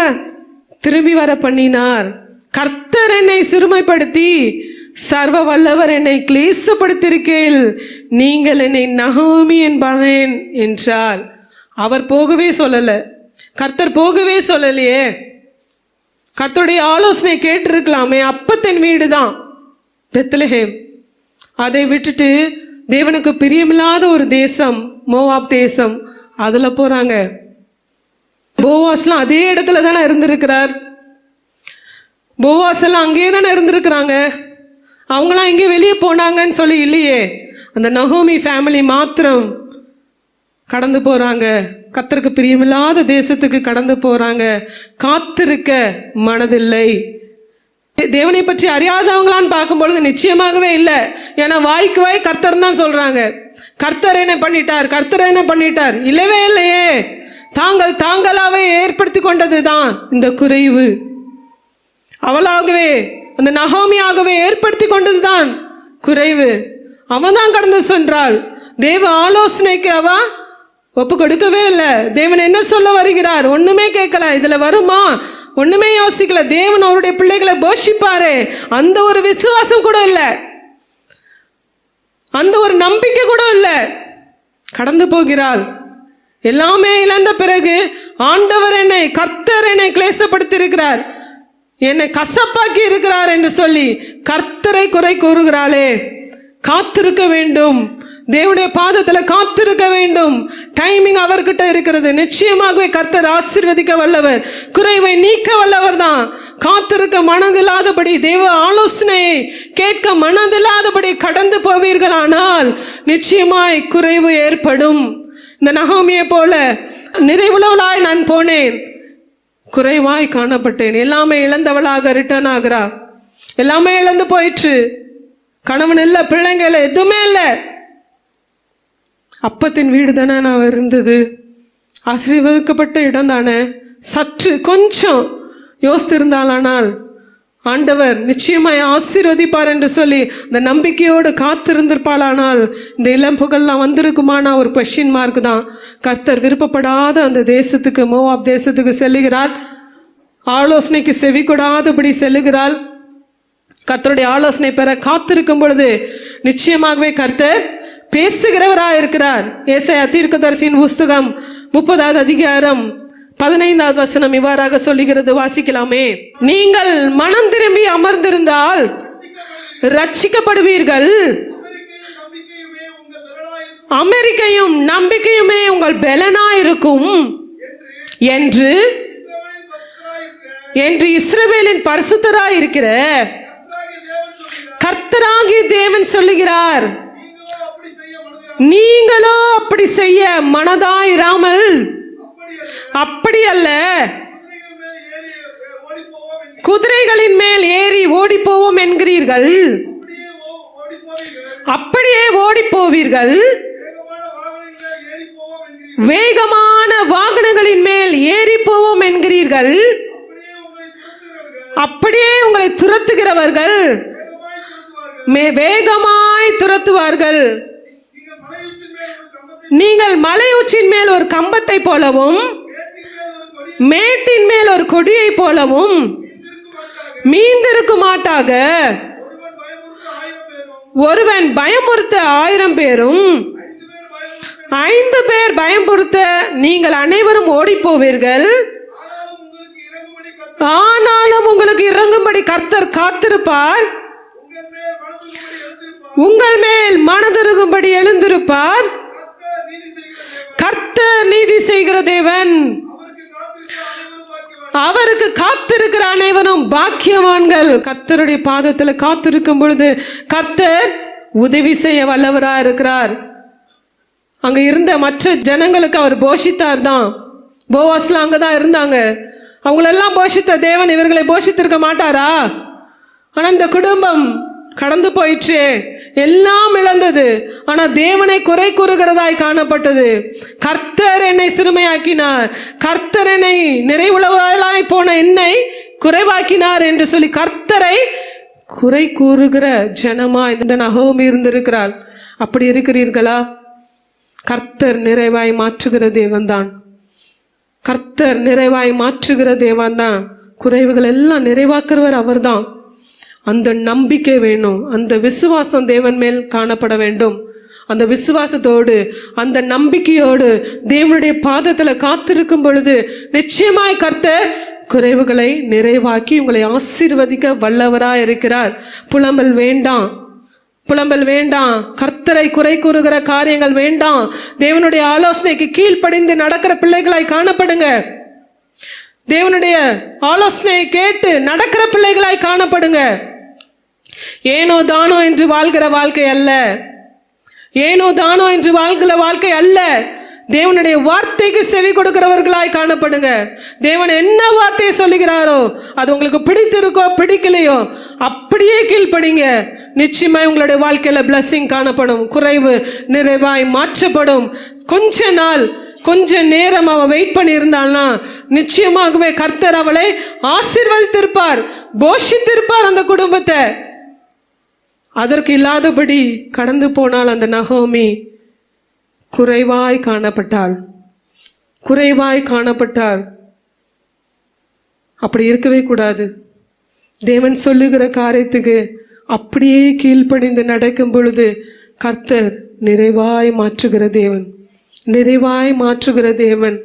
திரும்பி வர பண்ணினார், கர்த்தர் என்னை சிறுமைப்படுத்தி சர்வ வல்லவர் என்னை கிளேசப்படுத்தியிருக்கையில் நீங்கள் என்னை நகோமி என்பானேன் என்றால். அவர் போகவே சொல்லல, கர்த்தர் போகவே சொல்லலையே. கர்த்தருடைய ஆலோசனை கேட்டிருக்கலாமே. அப்பத்தின் வீடு தான் பெத்லஹேம். அதை விட்டுட்டு தேவனுக்கு பிரியமில்லாத ஒரு தேசம் மோவாப் தேசம், அதுல போறாங்க. போவாஸ்லாம் அதே இடத்துல தானே இருந்திருக்கிறார். போவாஸ் எல்லாம் அங்கேயே தானே இருந்திருக்கிறாங்க. அவங்களாம் எங்கே வெளியே போனாங்கன்னு சொல்லி இல்லையே. அந்த நகோமி ஃபேமிலி மாத்திரம் கடந்து போறாங்க, கர்த்தருக்கு பிரியமில்லாத தேசத்துக்கு கடந்து போறாங்க. காத்திருக்க மனதில்லை. தேவனை பற்றி அறியாதவங்களான்னு பார்க்கும்பொழுது நிச்சயமாகவே இல்லை. ஏன்னா வாய்க்கு வாய் கர்த்தர் தான் சொல்றாங்க. கர்த்தர் என்ன பண்ணிட்டார், கர்த்தர் என்ன பண்ணிட்டார், இல்லவே இல்லையே. தாங்களாவே ஏற்படுத்தி கொண்டது தான் இந்த குறைவு. அவளாகவே அந்த நகோமியாகவே ஏற்படுத்தி கொண்டது தான் குறைவு. அவன் தான் கடந்து சென்றாள். தேவ ஆலோசனைக்கு அவ ஒப்பு கொடுக்கவே இல்லை. தேவன் என்ன சொல்ல வருகிறார் ஒண்ணுமே கேட்கல. இதுல வருமா ஒண்ணுமே யோசிக்கல. தேவன் அவருடைய பிள்ளைகளை போஷிப்பாரு, அந்த ஒரு விசுவாசம் கூட இல்லை, அந்த ஒரு நம்பிக்கை கூட இல்லை. கடந்து போகிறாள். எல்லாமே இழந்த பிறகு ஆண்டவர் என்னை கர்த்தர் என்னை கிளேசப்படுத்தி இருக்கிறார், என்னை கசப்பாக்கி இருக்கிறார் என்று சொல்லி கர்த்தரை குறை கூறுகிறாளே. காத்திருக்க வேண்டும், தேவனுடைய பாதத்துல காத்திருக்க வேண்டும். டைமிங் அவர்கிட்ட இருக்கிறது. நிச்சயமாகவே கர்த்தர் ஆசீர்வதிக்க வல்லவர், குறைவை நீக்க வல்லவர் தான். காத்திருக்க மனதில்லாதபடி, தேவ ஆலோசனையை கேட்க மனதில்லாதபடி கடந்து போவீர்களானால் நிச்சயமாய் குறைவு ஏற்படும். இந்த நகோமியை போல நிறைவுள்ளவளாய் நான் போனேன், குறைவாய் காணப்பட்டேன். எல்லாமே இழந்தவளாக ரிட்டர்ன் ஆகிறா. எல்லாமே இழந்து போயிற்று. கணவன் இல்லை, பிள்ளைங்க இல்லை, எதுவுமே இல்லை. அப்பத்தின் வீடு தானே நான் இருந்தது, ஆசீர்வதிக்கப்பட்ட இடம் தானே. சற்று கொஞ்சம் யோசித்திருந்தாளானால் ஆண்டவர் நிச்சயமாய் ஆசீர்வதிப்பார் என்று சொல்லி இந்த நம்பிக்கையோடு காத்திருந்திருப்பாளானால் இந்த இளம்புகள்லாம் வந்திருக்குமானா ஒரு கொஸ்டின் மார்க் தான். கர்த்தர் விருப்பப்படாத அந்த தேசத்துக்கு, மோவாப் தேசத்துக்கு செல்லுகிறாள். ஆலோசனைக்கு செவி கொடாதபடி செல்லுகிறாள். கர்த்தருடைய ஆலோசனை பெற காத்திருக்கும் பொழுது நிச்சயமாகவே கர்த்தர் பேசுகிறவராக இருக்கிறார். ஏசாயா தீர்க்கதரிசியின் புஸ்தகம் 30ஆவது அதிகாரம் 15ஆவது வசனம் இவ்வாறாக சொல்லுகிறது, வாசிக்கலாமே. நீங்கள் மனம் திரும்பி அமர்ந்திருந்தால் ரட்சிக்கப்படுவீர்கள், அமெரிக்கையும் நம்பிக்கையுமே உங்கள் பலனாயிருக்கும் என்று இஸ்ரவேலின் பரிசுத்தராய் இருக்கிற கர்த்தராகிய தேவன் சொல்லுகிறார். நீங்களோ அப்படி செய்ய மனதாயிராமல், அப்படி அல்ல, குதிரைகளின் மேல் ஏறி ஓடி போவோம் என்கிறீர்கள், அப்படியே ஓடி போவீர்கள். வேகமான வாகனங்களின் மேல் ஏறி போவோம் என்கிறீர்கள், அப்படியே உங்களை துரத்துகிறவர்கள் வேகமாய் துரத்துவார்கள். நீங்கள் மலை உச்சின் மேல் ஒரு கம்பத்தை போலவும் மேட்டின் மேல் ஒரு கொடியை போலவும் மீந்திருக்க மாட்டாக. ஒருவன் பயமுறுத்த 1000 பேரும் 5 பேர் பயமுறுத்த நீங்கள் அனைவரும் ஓடி போவீர்கள். ஆனாலும் உங்களுக்கு இறங்கும்படி கர்த்தர் காத்திருப்பார், உங்கள் மேல் மனதிருகும்படி எழுந்திருப்பார். கர்த்தர் நீதி செய்கிற தேவன், அவருக்கு காத்திருக்கிற அனைவரும் பாக்கியவான்கள். கர்த்தருடைய பாதத்துல காத்திருக்கும் பொழுது கர்த்தர் உதவி செய்ய வல்லவராக இருக்கிறார். அங்க இருந்த மற்ற ஜனங்களுக்கு அவர் போஷித்தார் தான். போவாஸ்லாம் அங்கதான் இருந்தாங்க. அவங்களெல்லாம் போஷித்த தேவன் இவர்களை போஷித்திருக்க மாட்டாரா? ஆனா இந்த குடும்பம் கடந்து போயிற்று, எல்லாம் இழந்தது. ஆனா தேவனை குறை கூறுகிறதாய் காணப்பட்டது. கர்த்தர் என்னை சிறுமையாக்கினார், கர்த்தர் என்னை நிறைவுள்ளவளாய் போன என்னை குறைவாக்கினார் என்று சொல்லி கர்த்தரை குறை கூறுகிற ஜனமா இந்த நகோமி இருந்திருக்கிறாள். அப்படி இருக்கிறீர்களா? கர்த்தர் நிறைவாய் மாற்றுகிற தேவன் தான். கர்த்தர் நிறைவாய் மாற்றுகிற தேவன் தான். குறைவுகள் எல்லாம் நிறைவாக்குறவர் அவர்தான். அந்த நம்பிக்கை வேணும், அந்த விசுவாசம் தேவன் மேல் காணப்பட வேண்டும். அந்த விசுவாசத்தோடு அந்த நம்பிக்கையோடு தேவனுடைய பாதத்துல காத்திருக்கும் பொழுது நிச்சயமாய் கர்த்தர் குறைவுகளை நிறைவாக்கி உங்களை ஆசீர்வதிக்க வல்லவராய் இருக்கிறார். புலம்பல் வேண்டாம், புலம்பல் வேண்டாம். கர்த்தரை குறை கூறுகிற காரியங்கள் வேண்டாம். தேவனுடைய ஆலோசனைக்கு கீழ்ப்படிந்து நடக்கிற பிள்ளைகளாய் காணப்படுங்க. தேவனுடைய ஆலோசனையை கேட்டு நடக்கிற பிள்ளைகளாய் காணப்படுங்க. ஏனோ தானோ என்று வாழ்கிற வாழ்க்கை அல்ல, ஏனோ தானோ என்று வாழ்கிற வாழ்க்கை அல்ல. தேவனுடைய வார்த்தைக்கு செவி கொடுக்கிறவர்களாய் காணப்படுங்க. தேவன் என்ன வார்த்தையை சொல்லுகிறாரோ அது உங்களுக்கு பிடித்திருக்கோ பிடிக்கலையோ அப்படியே கீழ்ப்படிங்க. நிச்சயமாய் உங்களுடைய வாழ்க்கையில பிளஸிங் காணப்படும், குறைவு நிறைவாய் மாற்றப்படும். கொஞ்ச நாள் கொஞ்ச நேரம் அவ வெயிட் பண்ணி இருந்தாள்னா நிச்சயமாகவே கர்த்தர் அவளை ஆசீர்வதித்திருப்பார், போஷித்திருப்பார் அந்த குடும்பத்தை. அதற்கு இல்லாதபடி கடந்து போனால் அந்த நகோமி குறைவாய் காணப்பட்டாள், குறைவாய் காணப்பட்டாள். அப்படி இருக்கவே கூடாது. தேவன் சொல்லுகிற காரியத்துக்கு அப்படியே கீழ்ப்படிந்து நடக்கும் பொழுது கர்த்தர் நிறைவாய் மாற்றுகிற தேவன், நிறைவாய் மாற்றுகிற தேவன்.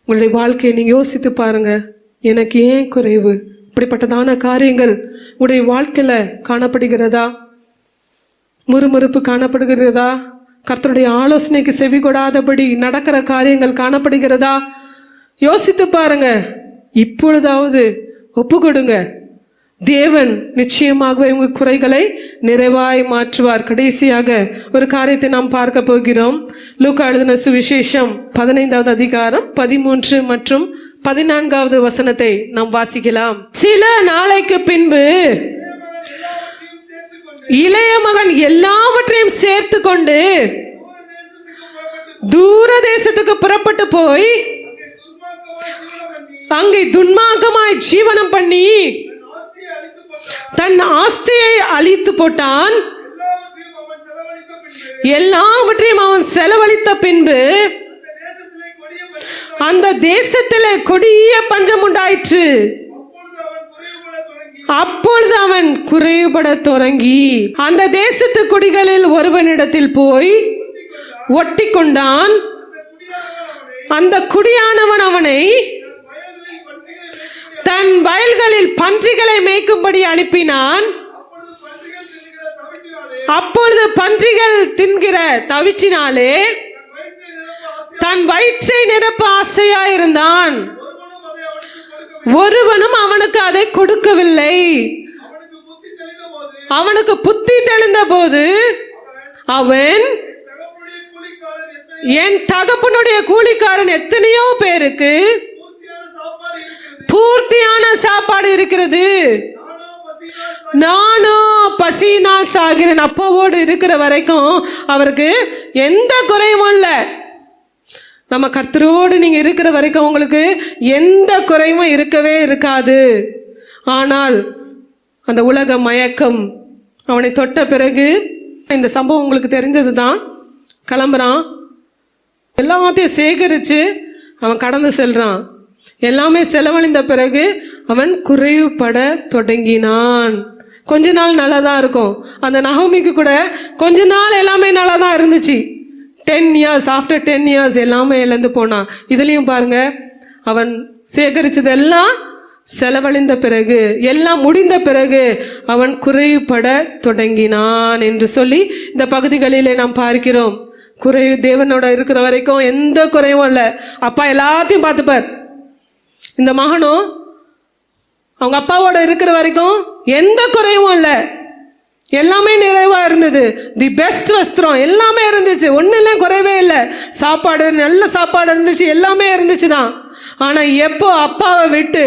உங்களுடைய வாழ்க்கையை நீங்க யோசித்து பாருங்க. எனக்கு ஏன் குறைவு? இப்படிப்பட்டதான காரியங்கள் உடைய வாழ்க்கையில காணப்படுகிறதா? முறுமுறுப்பு காணப்படுகிறதா? கர்த்தருடைய ஆலோசனைக்கு செவி கொடாதபடி நடக்கிற காரியங்கள் காணப்படுகிறதா? யோசித்து பாருங்க. இப்பொழுதாவது ஒப்பு கொடுங்க. தேவன் நிச்சயமாகவே உங்க குறைகளை நிறைவாய் மாற்றுவார். கடைசியாக ஒரு காரியத்தை நாம் பார்க்க போகிறோம். லூக்கா எழுதின சுவிசேஷம் 15வது அதிகாரம் 13 மற்றும் 14வது வசனத்தை நாம் வாசிக்கலாம். சில நாளைக்கு பின்பு இளைய மகன் எல்லாவற்றையும் சேர்த்து கொண்டு தூர தேசத்துக்கு புறப்பட்டு போய் அங்கே துன்மார்க்கமாய் ஜீவனம் பண்ணி தன் ஆஸ்தியை அழித்து போட்டான். எல்லாவற்றையும் அவன் செலவழித்த பின்பு அந்த தேசத்திலே கொடிய பஞ்சம் உண்டாயிற்று. அப்பொழுது அவன் குறைபட தொடங்கி அந்த தேசத்து குடிகளில் ஒருவனிடத்தில் போய் ஒட்டி கொண்டான். அந்த குடியானவன் அவனை தன் வயல்களில் பன்றிகளை மேய்க்கும்படி அனுப்பினான். அப்பொழுது பன்றிகள் தின்கிற தவிச்சினாலே தன் வயிற்றை நிரப்ப ஆசையாயிருந்தான். ஒருவனும் அவனுக்கு அதை கொடுக்கவில்லை. அவனுக்கு புத்தி தெளிந்த போது அவன் என் தகப்பனுடைய கூலிக்காரன் எத்தனையோ பேருக்கு பூர்த்தியான சாப்பாடு இருக்கிறது. நானும் பசியினால் சாகிறேன். அப்பாவோடு இருக்கிற வரைக்கும் அவருக்கு எந்த குறையும் இல்லை. நம்ம கர்த்தரோடு நீங்க இருக்கிற வரைக்கும் உங்களுக்கு எந்த குறையும் இருக்கவே இருக்காது. ஆனால் அந்த உலக மயக்கம் அவனை தொட்ட பிறகு, இந்த சம்பவம் உங்களுக்கு தெரிஞ்சது தான், கிளம்புறான், எல்லாத்தையும் சேகரித்து அவன் கடந்து செல்றான். எல்லாமே செலவழிந்த பிறகு அவன் குறைவுபட தொடங்கினான். கொஞ்ச நாள் நல்லா தான் இருக்கும். அந்த நகோமிக்கு கூட கொஞ்ச நாள் எல்லாமே நல்லா தான் இருந்துச்சு. 10 years, ஆஃப்டர் 10 years எல்லாமே இழந்து போனான். இதுலேயும் பாருங்க, அவன் சேகரித்ததெல்லாம் செலவழிந்த பிறகு, எல்லாம் முடிந்த பிறகு அவன் குறைவுபட தொடங்கினான் என்று சொல்லி இந்த பகுதிகளிலே நாம் பார்க்கிறோம். குறைவு தேவனோட இருக்கிற வரைக்கும் எந்த குறைவும் இல்லை. அப்பா எல்லாத்தையும் பார்த்துப்பார். இந்த மகனும் அவங்க அப்பாவோட இருக்கிற வரைக்கும் எந்த குறைவும் இல்லை. எல்லாமே நிறைவா இருந்தது. தி பெஸ்ட் வஸ்திரம் எல்லாமே இருந்துச்சு. ஒன்றும் குறைவே இல்லை. சாப்பாடு, நல்ல சாப்பாடு இருந்துச்சு, எல்லாமே இருந்துச்சு தான். ஆனால் எப்போ அப்பாவை விட்டு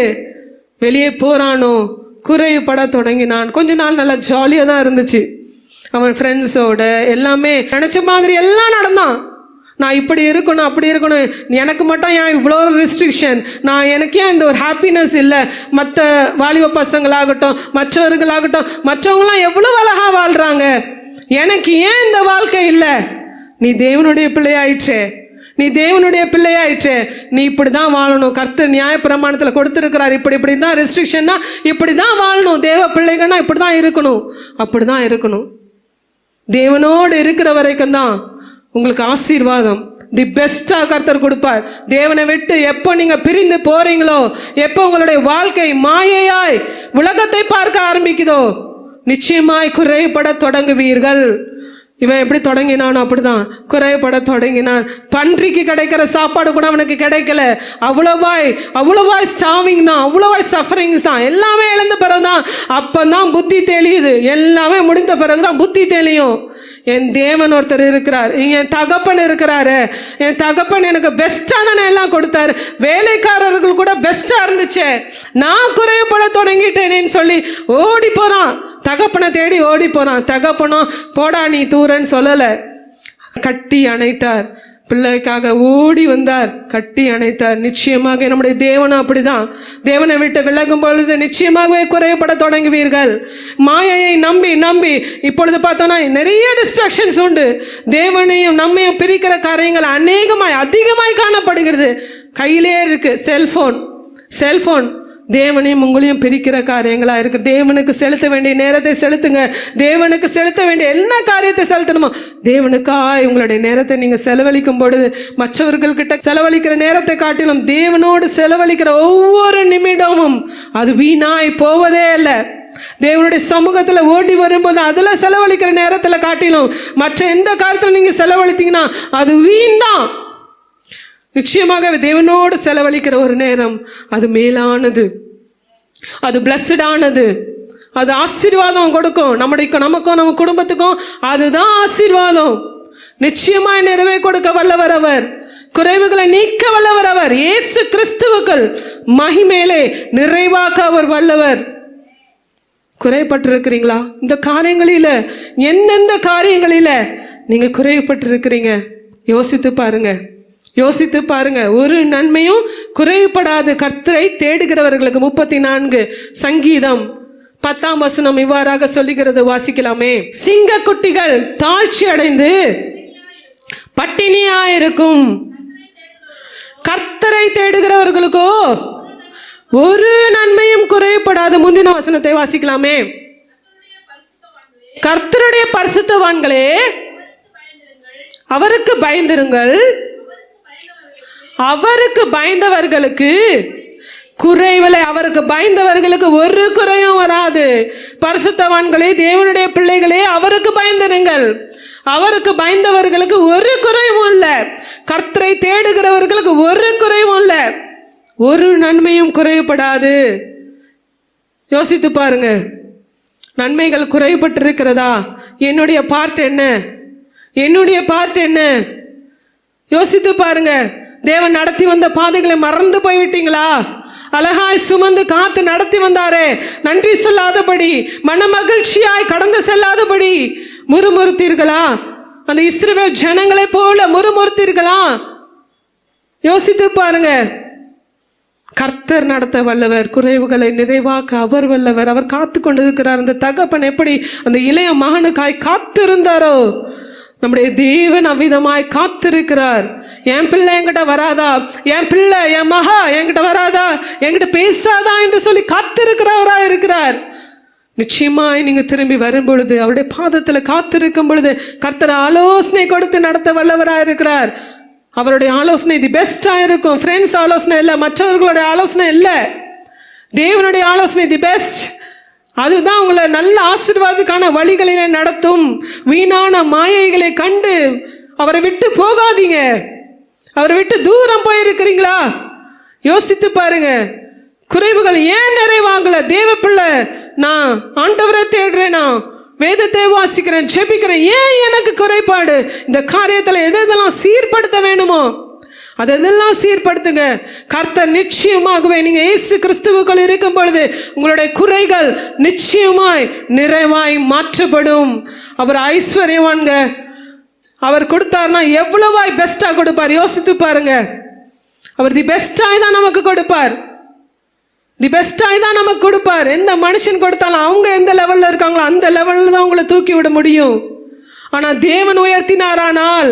வெளியே போறானோ குறைவுபட தொடங்கினான். கொஞ்ச நாள் நல்லா ஜாலியாக தான் இருந்துச்சு. அவன் ஃப்ரெண்ட்ஸோட எல்லாமே நினச்ச மாதிரி எல்லாம் நடந்தான். நான் இப்படி இருக்கணும், அப்படி இருக்கணும், எனக்கு மட்டும் ஏன் இவ்வளோ ரெஸ்ட்ரிக்ஷன், நான் எனக்கு ஏன் இந்த ஒரு ஹாப்பினஸ் இல்லை, மற்ற வாலிப பசங்களாகட்டும் மற்றவர்களாகட்டும் மற்றவங்களாம் எவ்வளோ அழகாக வாழ்கிறாங்க, எனக்கு ஏன் இந்த வாழ்க்கை இல்லை? நீ தேவனுடைய பிள்ளையாயிற்றே, நீ தேவனுடைய பிள்ளையாயிற்றே, நீ இப்படி தான் வாழணும். கர்த்தர் நியாயப்பிரமாணத்தில் கொடுத்துருக்கிறார். இப்படி தான் ரெஸ்ட்ரிக்ஷன்னா இப்படி தான் வாழணும். தேவ பிள்ளைகள்னா இப்படி தான் இருக்கணும், அப்படி தான் இருக்கணும். தேவனோடு இருக்கிற வரைக்கும் தான் உங்களுக்கு ஆசீர்வாதம் தி பெஸ்டா கர்த்தர் கொடுப்பார். தேவனை விட்டு எப்போ நீங்க பிரிந்து போறீங்களோ, எப்போ உங்களுடைய வாழ்க்கை மாயையாய் உலகத்தை பார்க்க ஆரம்பிக்குதோ, நிச்சயமாய் குறைபட தொடங்குவீர்கள். இவன் எப்படி தொடங்கினான் அப்படிதான் குறைபட தொடங்கினான். பன்றிக்கு கிடைக்கிற சாப்பாடு கூட அவனுக்கு கிடைக்கல. அவ்வளவாய் ஸ்டாவிங் தான், அவ்வளவாய் சஃபரிங்ஸ் தான். எல்லாமே இழந்த பிறகுதான் அப்பதான் புத்தி தெளியுது. எல்லாமே முடிந்த பிறகுதான் புத்தி தெளியும். என் தேவன் ஒருத்தர் இருக்கிறார், என் தகப்பன் இருக்கிறாரு, என் தகப்பன் எனக்கு பெஸ்டா தானே எல்லாம் கொடுத்தாரு, வேலைக்காரர்கள் கூட பெஸ்டா இருந்துச்சு, நான் குறைபட தொடங்கிட்டேனேன்னு சொல்லி ஓடி போறான். தகப்பனை தேடி ஓடி போறான். தகப்பனும் போடா நீ தூரன்னு சொல்லல, கட்டி அணைத்தார். பிள்ளைக்காக ஓடி வந்தார், கட்டி அணைத்தார். நிச்சயமாக நம்முடைய தேவனும் அப்படிதான். தேவனை விட்டு விலகும் பொழுது நிச்சயமாகவே குறைபட தொடங்குவீர்கள். மாயையை நம்பி நம்பி இப்பொழுது பார்த்தோன்னா நிறைய டிஸ்ட்ராக்ஷன்ஸ் உண்டு. தேவனையும் நம்மையும் பிரிக்கிற காரியங்கள் அதிகமாய் காணப்படுகிறது. கையிலே இருக்கு செல்போன் தேவனையும் உங்களையும் பிரிக்கிற காரியங்களா இருக்கு. தேவனுக்கு செலுத்த வேண்டிய நேரத்தை செலுத்துங்க. தேவனுக்கு செலுத்த வேண்டிய என்ன காரியத்தை செலுத்தணுமோ தேவனுக்காய் உங்களுடைய நேரத்தை நீங்க செலவழிக்கும் பொழுது, மற்றவர்கள் கிட்ட செலவழிக்கிற நேரத்தை காட்டிலும் தேவனோடு செலவழிக்கிற ஒவ்வொரு நிமிடமும் அது வீணாய் போவதே இல்லை. தேவனுடைய சமூகத்துல ஓடி வரும்போது அதுல செலவழிக்கிற நேரத்துல காட்டிலும் மற்ற எந்த காரியத்துல நீங்க செலவழித்தீங்கன்னா அது வீண் தான். நிச்சயமாக தேவனோடு செலவழிக்கிற ஒரு நேரம் அது மேலானது, அது பிளஸ்டானது, அது ஆசீர்வாதம் கொடுக்கும். நமக்கும் நம்ம குடும்பத்துக்கும் அதுதான் ஆசீர்வாதம். நிச்சயமாய் நிறைவே கொடுக்க வல்லவர் அவர், குறைவுகளை நீக்க வல்லவர் அவர். இயேசு கிறிஸ்துவுக்குள் மகிமையிலே நிறைவாக்க அவர் வல்லவர். குறைபட்டிருக்கிறீங்களா? இந்த காரியங்களில எந்தெந்த காரியங்களில நீங்க குறைபட்டிருக்கிறீங்க யோசித்து பாருங்க. ஒரு நன்மையும் குறைபடாது கர்த்தரை தேடுகிறவர்களுக்கு. 34 சங்கீதம் 10ஆம் வசனம் இவ்வாறாக சொல்லுகிறது, வாசிக்கலாமே. சிங்க குட்டிகள் தாழ்ச்சி அடைந்து பட்டினியாயிருக்கும், கர்த்தரை தேடுகிறவர்களுக்கோ ஒரு நன்மையும் குறைபடாது. முந்தின வசனத்தை வாசிக்கலாமே. கர்த்தருடைய பரிசுத்தவான்களே அவருக்கு பயந்திருங்கள், அவருக்கு பயந்தவர்களுக்கு குறைவில்லை. அவருக்கு பயந்தவர்களுக்கு ஒரு குறையும் வராது. பரிசுத்தவான்களே, தேவனுடைய பிள்ளைகளே, அவருக்கு பயந்திருங்கள், அவருக்கு பயந்தவர்களுக்கு ஒரு குறையும் இல்லை. கர்த்தரை தேடுகிறவர்களுக்கு ஒரு குறையும் இல்லை, ஒரு நன்மையும் குறைபடாது. யோசித்து பாருங்க, நன்மைகள் குறைபட்டிருக்கிறதா? என்னுடைய பார்ட் என்ன? யோசித்து பாருங்க. தேவன் நடத்தி வந்த பாதைகளை மறந்து போய்விட்டீங்களா? அழகாய் சுமந்து காத்து நடத்தி வந்தாரே, நன்றி சொல்லாதபடி மன மகிழ்ச்சியாய் கடந்து செல்லாதபடி முறுமுறுத்தீர்களா? அந்த இஸ்ரவேல் ஜனங்களை போல முறுமுறுத்தீர்களா? யோசித்து பாருங்க. கர்த்தர் நடத்த வல்லவர், குறைவுகளை நிறைவாக்க அவர் வல்லவர். அவர் காத்து கொண்டிருக்கிறார். அந்த தகப்பன் எப்படி அந்த இளைய மகனுக்காய் காத்திருந்தாரோ, நம்முடைய தேவன் அவ்விதமாய் காத்திருக்கிறார். என் பிள்ளை என்கிட்ட வராதா, என் பிள்ளை என் மகா என்கிட்ட வராதா, என்கிட்ட பேசாதா என்று சொல்லி காத்திருக்கிறவரா இருக்கிறார். நிச்சயமாய் நீங்க திரும்பி வரும் பொழுது, அவருடைய பாதத்துல காத்திருக்கும் பொழுது கர்த்தர் ஆலோசனை கொடுத்து நடத்த வல்லவரா இருக்கிறார். அவருடைய ஆலோசனை தி பெஸ்டா இருக்கும். ஃப்ரெண்ட்ஸ் ஆலோசனை இல்லை, மற்றவர்களுடைய ஆலோசனை இல்லை, தேவனுடைய ஆலோசனை தி பெஸ்ட். அதுதான் உங்களை நல்ல ஆசீர்வாதத்துக்கான வழிகளிலே நடத்தும். வீணான மாயைகளை கண்டு அவரை விட்டு போகாதீங்க. அவரை விட்டு தூரம் போயிருக்கிறீங்களா? யோசித்து பாருங்க. குறைவுகள் ஏன் நிறைவாங்கல? தேவ பிள்ளை, நான் ஆண்டவரை தேடுறேன், நான் வேதத்தை வாசிக்கிறேன், ஜெபிக்கிறேன், ஏன் எனக்கு குறைபாடு? இந்த காரியத்தில் எதெல்லாம் சீர்படுத்த வேணுமோ அதெல்லாம் சீர்படுத்துங்க. கர்த்தர் நிச்சயமாகவே, நீங்க இயேசு கிறிஸ்துவுக்குள் இருக்கும் பொழுது உங்களுடைய குறைகள் நிச்சயமாய் நிறைவாய் மாற்றப்படும். அவர் ஐஸ்வர்யவான்க. அவர் கொடுத்தார்னா எவ்வளவாய் பெஸ்டா கொடுப்பார். யோசித்து பாருங்க. அவர் தி பெஸ்டாய் தான் நமக்கு கொடுப்பார். தி பெஸ்டாய் தான் நமக்கு கொடுப்பார். எந்த மனுஷன் கொடுத்தாலும் அவங்க எந்த லெவல்ல இருக்காங்களோ அந்த லெவல்ல தான் உங்களை தூக்கி விட முடியும். ஆனா தேவன் உயர்த்தினாரானால்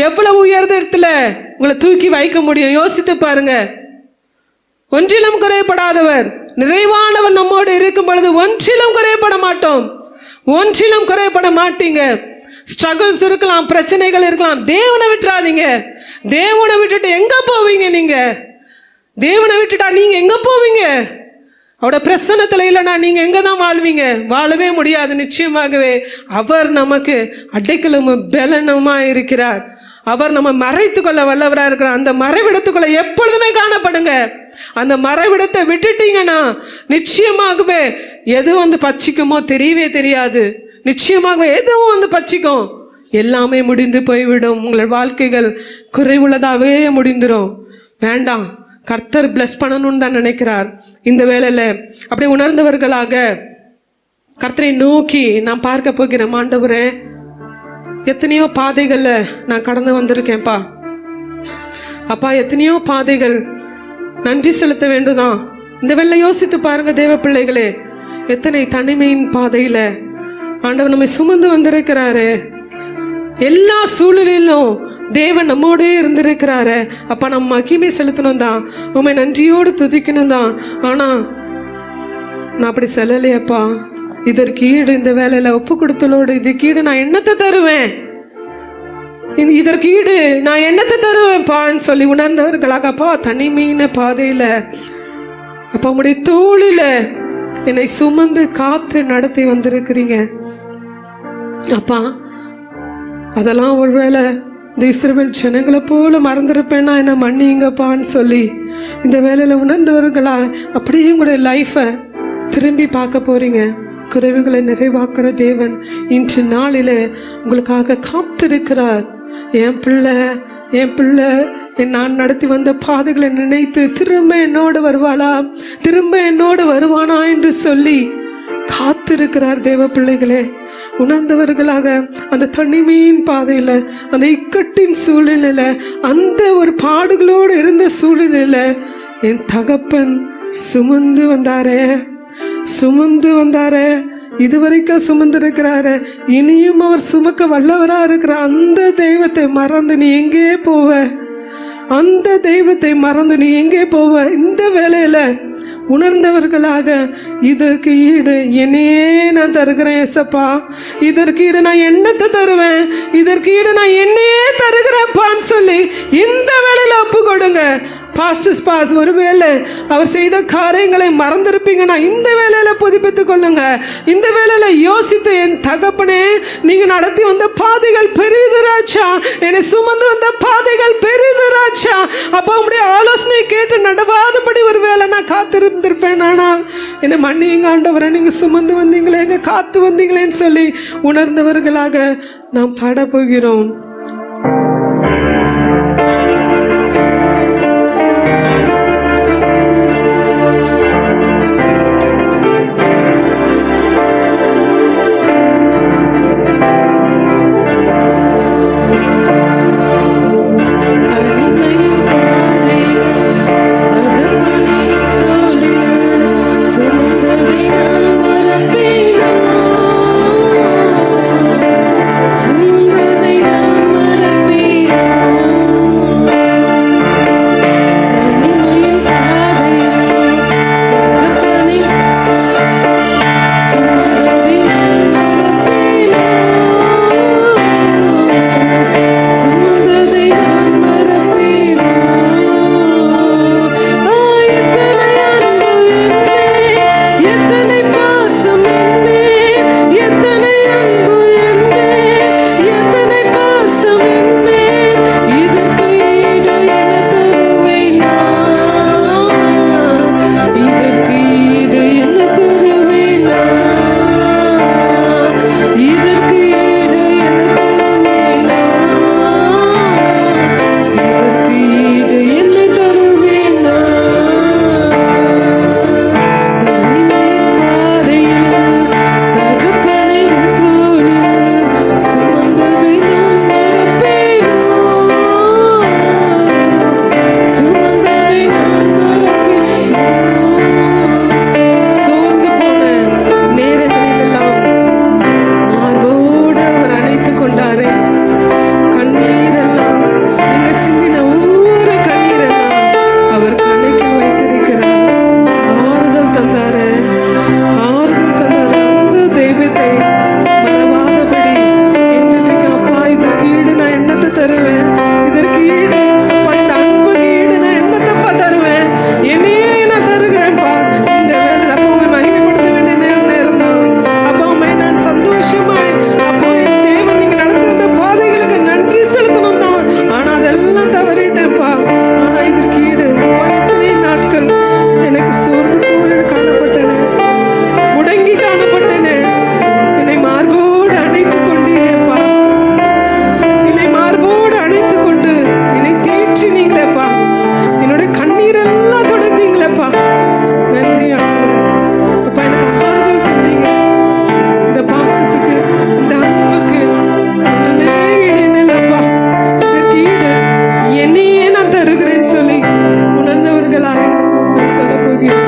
எவ்வளவு உயர்ந்தத்துல உங்களை தூக்கி வைக்க முடியும். யோசித்து பாருங்க. ஒன்றிலும் குறைபடாதவர், நிறைவானவர் நம்மோடு இருக்கும் பொழுது ஒன்றிலும் குறைபட மாட்டோம். ஒன்றிலும் குறைபட மாட்டீங்க. ஸ்ட்ரகிள்ஸ் இருக்கலாம், பிரச்சனைகள் இருக்கலாம், தேவனை விட்டுறாதீங்க. தேவனை விட்டுட்டு எங்க போவீங்க? நீங்க தேவனை விட்டுட்டா நீங்க எங்க போவீங்க? அவரோட பிரசன்னத்துல இல்லைன்னா நீங்க எங்க தான் வாழ்வீங்க? வாழவே முடியாது. நிச்சயமாகவே அவர் நமக்கு அடைக்கலமும் பலனுமா இருக்கிறார். அவர் நம்ம மறைத்து கொள்ள வல்லவரா இருக்கிறார். அந்த மறைவிடத்துக்குள்ள எப்பொழுதுமே காணப்படுங்க. அந்த மறைவிடத்தை விட்டுட்டீங்கன்னா நிச்சயமாகவே எது பச்சிக்குமோ தெரியவே தெரியாது. நிச்சயமாகவே எதுவும் பச்சிக்கும். எல்லாமே முடிந்து போய்விடும். உங்கள் வாழ்க்கைகள் குறைவுள்ளதாகவே முடிந்துடும். வேண்டாம். கர்த்தர் பிளஸ் பண்ணணும்னு தான் நினைக்கிறார். இந்த வேளையில அப்படியே உணர்ந்தவர்களாக கர்த்தரை நோக்கி நான் பார்க்க போகிறேன். ஆண்டவரே, எத்தனையோ பாதைகள்ல நான் கடந்து வந்திருக்கேன்ப்பா. அப்பா, எத்தனையோ பாதைகள் நன்றி செலுத்த வேண்டுதான். இந்த வேளை யோசித்து பாருங்க தேவ பிள்ளைகளே. எத்தனை தனிமையின் பாதையில ஆண்டவர் நம்மை சுமந்து வந்திருக்கிறாரு. எல்லா சூழலிலும் தேவன் நம்மோடே இருந்திருக்கிறாரு. அப்ப நம்ம மகிமை செலுத்தணும் தான், உண்மை நன்றியோடு துதிக்கணும் தான். ஆனா நான் அப்படி செல்லலையப்பா. இதற்கு ஈடு இந்த வேலையில ஒப்பு கொடுத்தலோடு இதுக்கு ஈடு நான் என்னத்தை தருவேன்? இதற்கு ஈடு நான் என்னத்தை தருவேன்ப்பான்னு சொல்லி உணர்ந்தவர்களாக அப்பா தனிமையின பாதையில அப்பா உடைய தோளில என்னை சுமந்து காத்து நடத்தி வந்திருக்கிறீங்க அப்பா. அதெல்லாம் ஒருவேளை இந்த இஸ்ரவேல் ஜனங்களை போல மறந்துருப்பேன்னா என்ன மன்னிங்கப்பான்னு சொல்லி இந்த வேலையில உணர்ந்தவர்களா அப்படியே உங்களுடைய லைஃபை திரும்பி பார்க்க போறீங்க. குறைவுகளை நிறைவாக்குற தேவன் இன்று நாளில உங்களுக்காக காத்திருக்கிறார். என் பிள்ளை நான் நடத்தி வந்த பாதைகளை நினைத்து திரும்ப என்னோடு வருவாளா, திரும்ப என்னோடு வருவானா என்று சொல்லி காத்திருக்கிறார். தேவ பிள்ளைகளே, உணர்ந்தவர்களாக அந்த தனிமையின் பாதையில, அந்த இக்கட்டின் சூழ்நிலையில, அந்த ஒரு பாடுகளோடு இருந்த சூழ்நிலையில என் தகப்பன் சுமந்து வந்தாரே. இதுவரைக்கும் சுமந்திருக்கிறாரு, இனியும் அவர் சுமக்க வல்லவரா இருக்கிற அந்த தெய்வத்தை மறந்து நீ எங்கே போவ? அந்த தெய்வத்தை மறந்து நீ எங்கே போவ? இந்த வேளையில உணர்ந்தவர்களாக இதற்கு ஈடு என்னையே நான் தருகிறேன் ஏசப்பா. இதற்கு ஈடு நான் என்னத்தை தருவேன்? இதற்கு ஈடு நான் என்னையே தருகிறேன்ப்பான்னு சொல்லி இந்த வேளையில ஒப்பு கொடுங்க. பாஸ் ஒருவேளை அவர் செய்த காரியங்களை மறந்திருப்பீங்கன்னா இந்த வேளையில புதுப்பித்துக் கொள்ளுங்க. இந்த வேளையில யோசித்து, என் தகப்பனே, நீங்க நடத்தி வந்த பாதைகள் பெரிது ராஜா, என்னை சுமந்து வந்த பாதைகள் பெரிது ராஜா. அப்ப உங்களுடைய ஆலோசனை கேட்டு நடவாதபடி ஒரு வேளை நான் காத்திருந்திருப்பேன். ஆனால் என்னை மன்னியுங்க ஆண்டவரை, நீங்க சுமந்து வந்தீங்களே, எங்க காத்து வந்தீங்களேன்னு சொல்லி உணர்ந்தவர்களாக நாம் பாட போகிறோம். நான் தருகிறேன் சொல்லி உணர்ந்தவர்களாய் நான் சொல்ல போகிறேன்.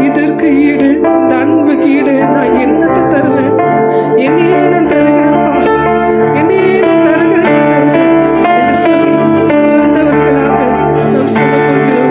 இதற்கு ஈடு, இந்த அன்புக்கு ஈடு நான் என்னத்தை தருவேன்? என்னையே நான் தருகிறேன்ப்பா, என்னையே நான் தருகிறேன் என்று சொல்லி உணர்ந்தவர்களாக நாம் சொல்ல போகிறோம்.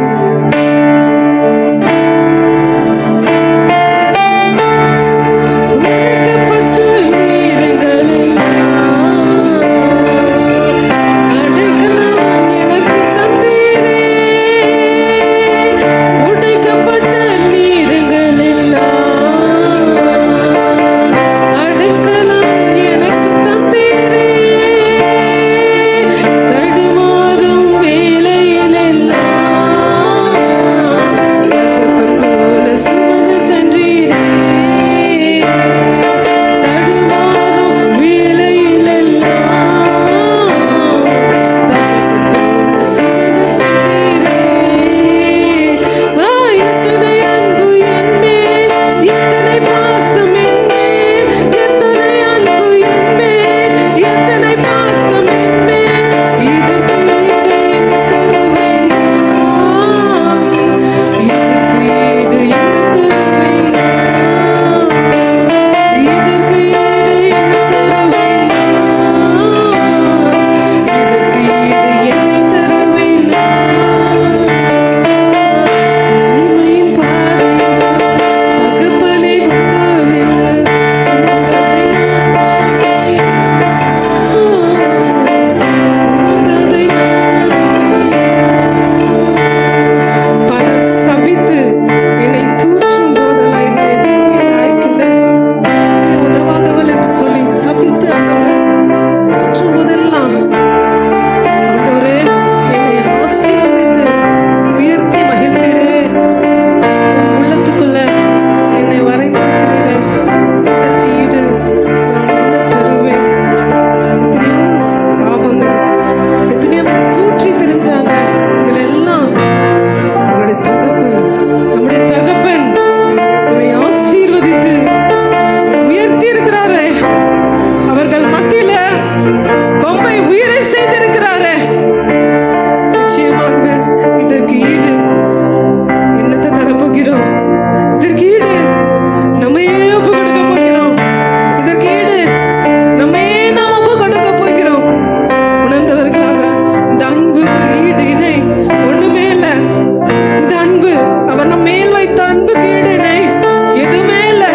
எதுவுமே இல்லை,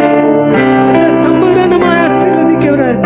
அந்த சம்பூரணமாய் ஆசீர்வதிக்கிறவர்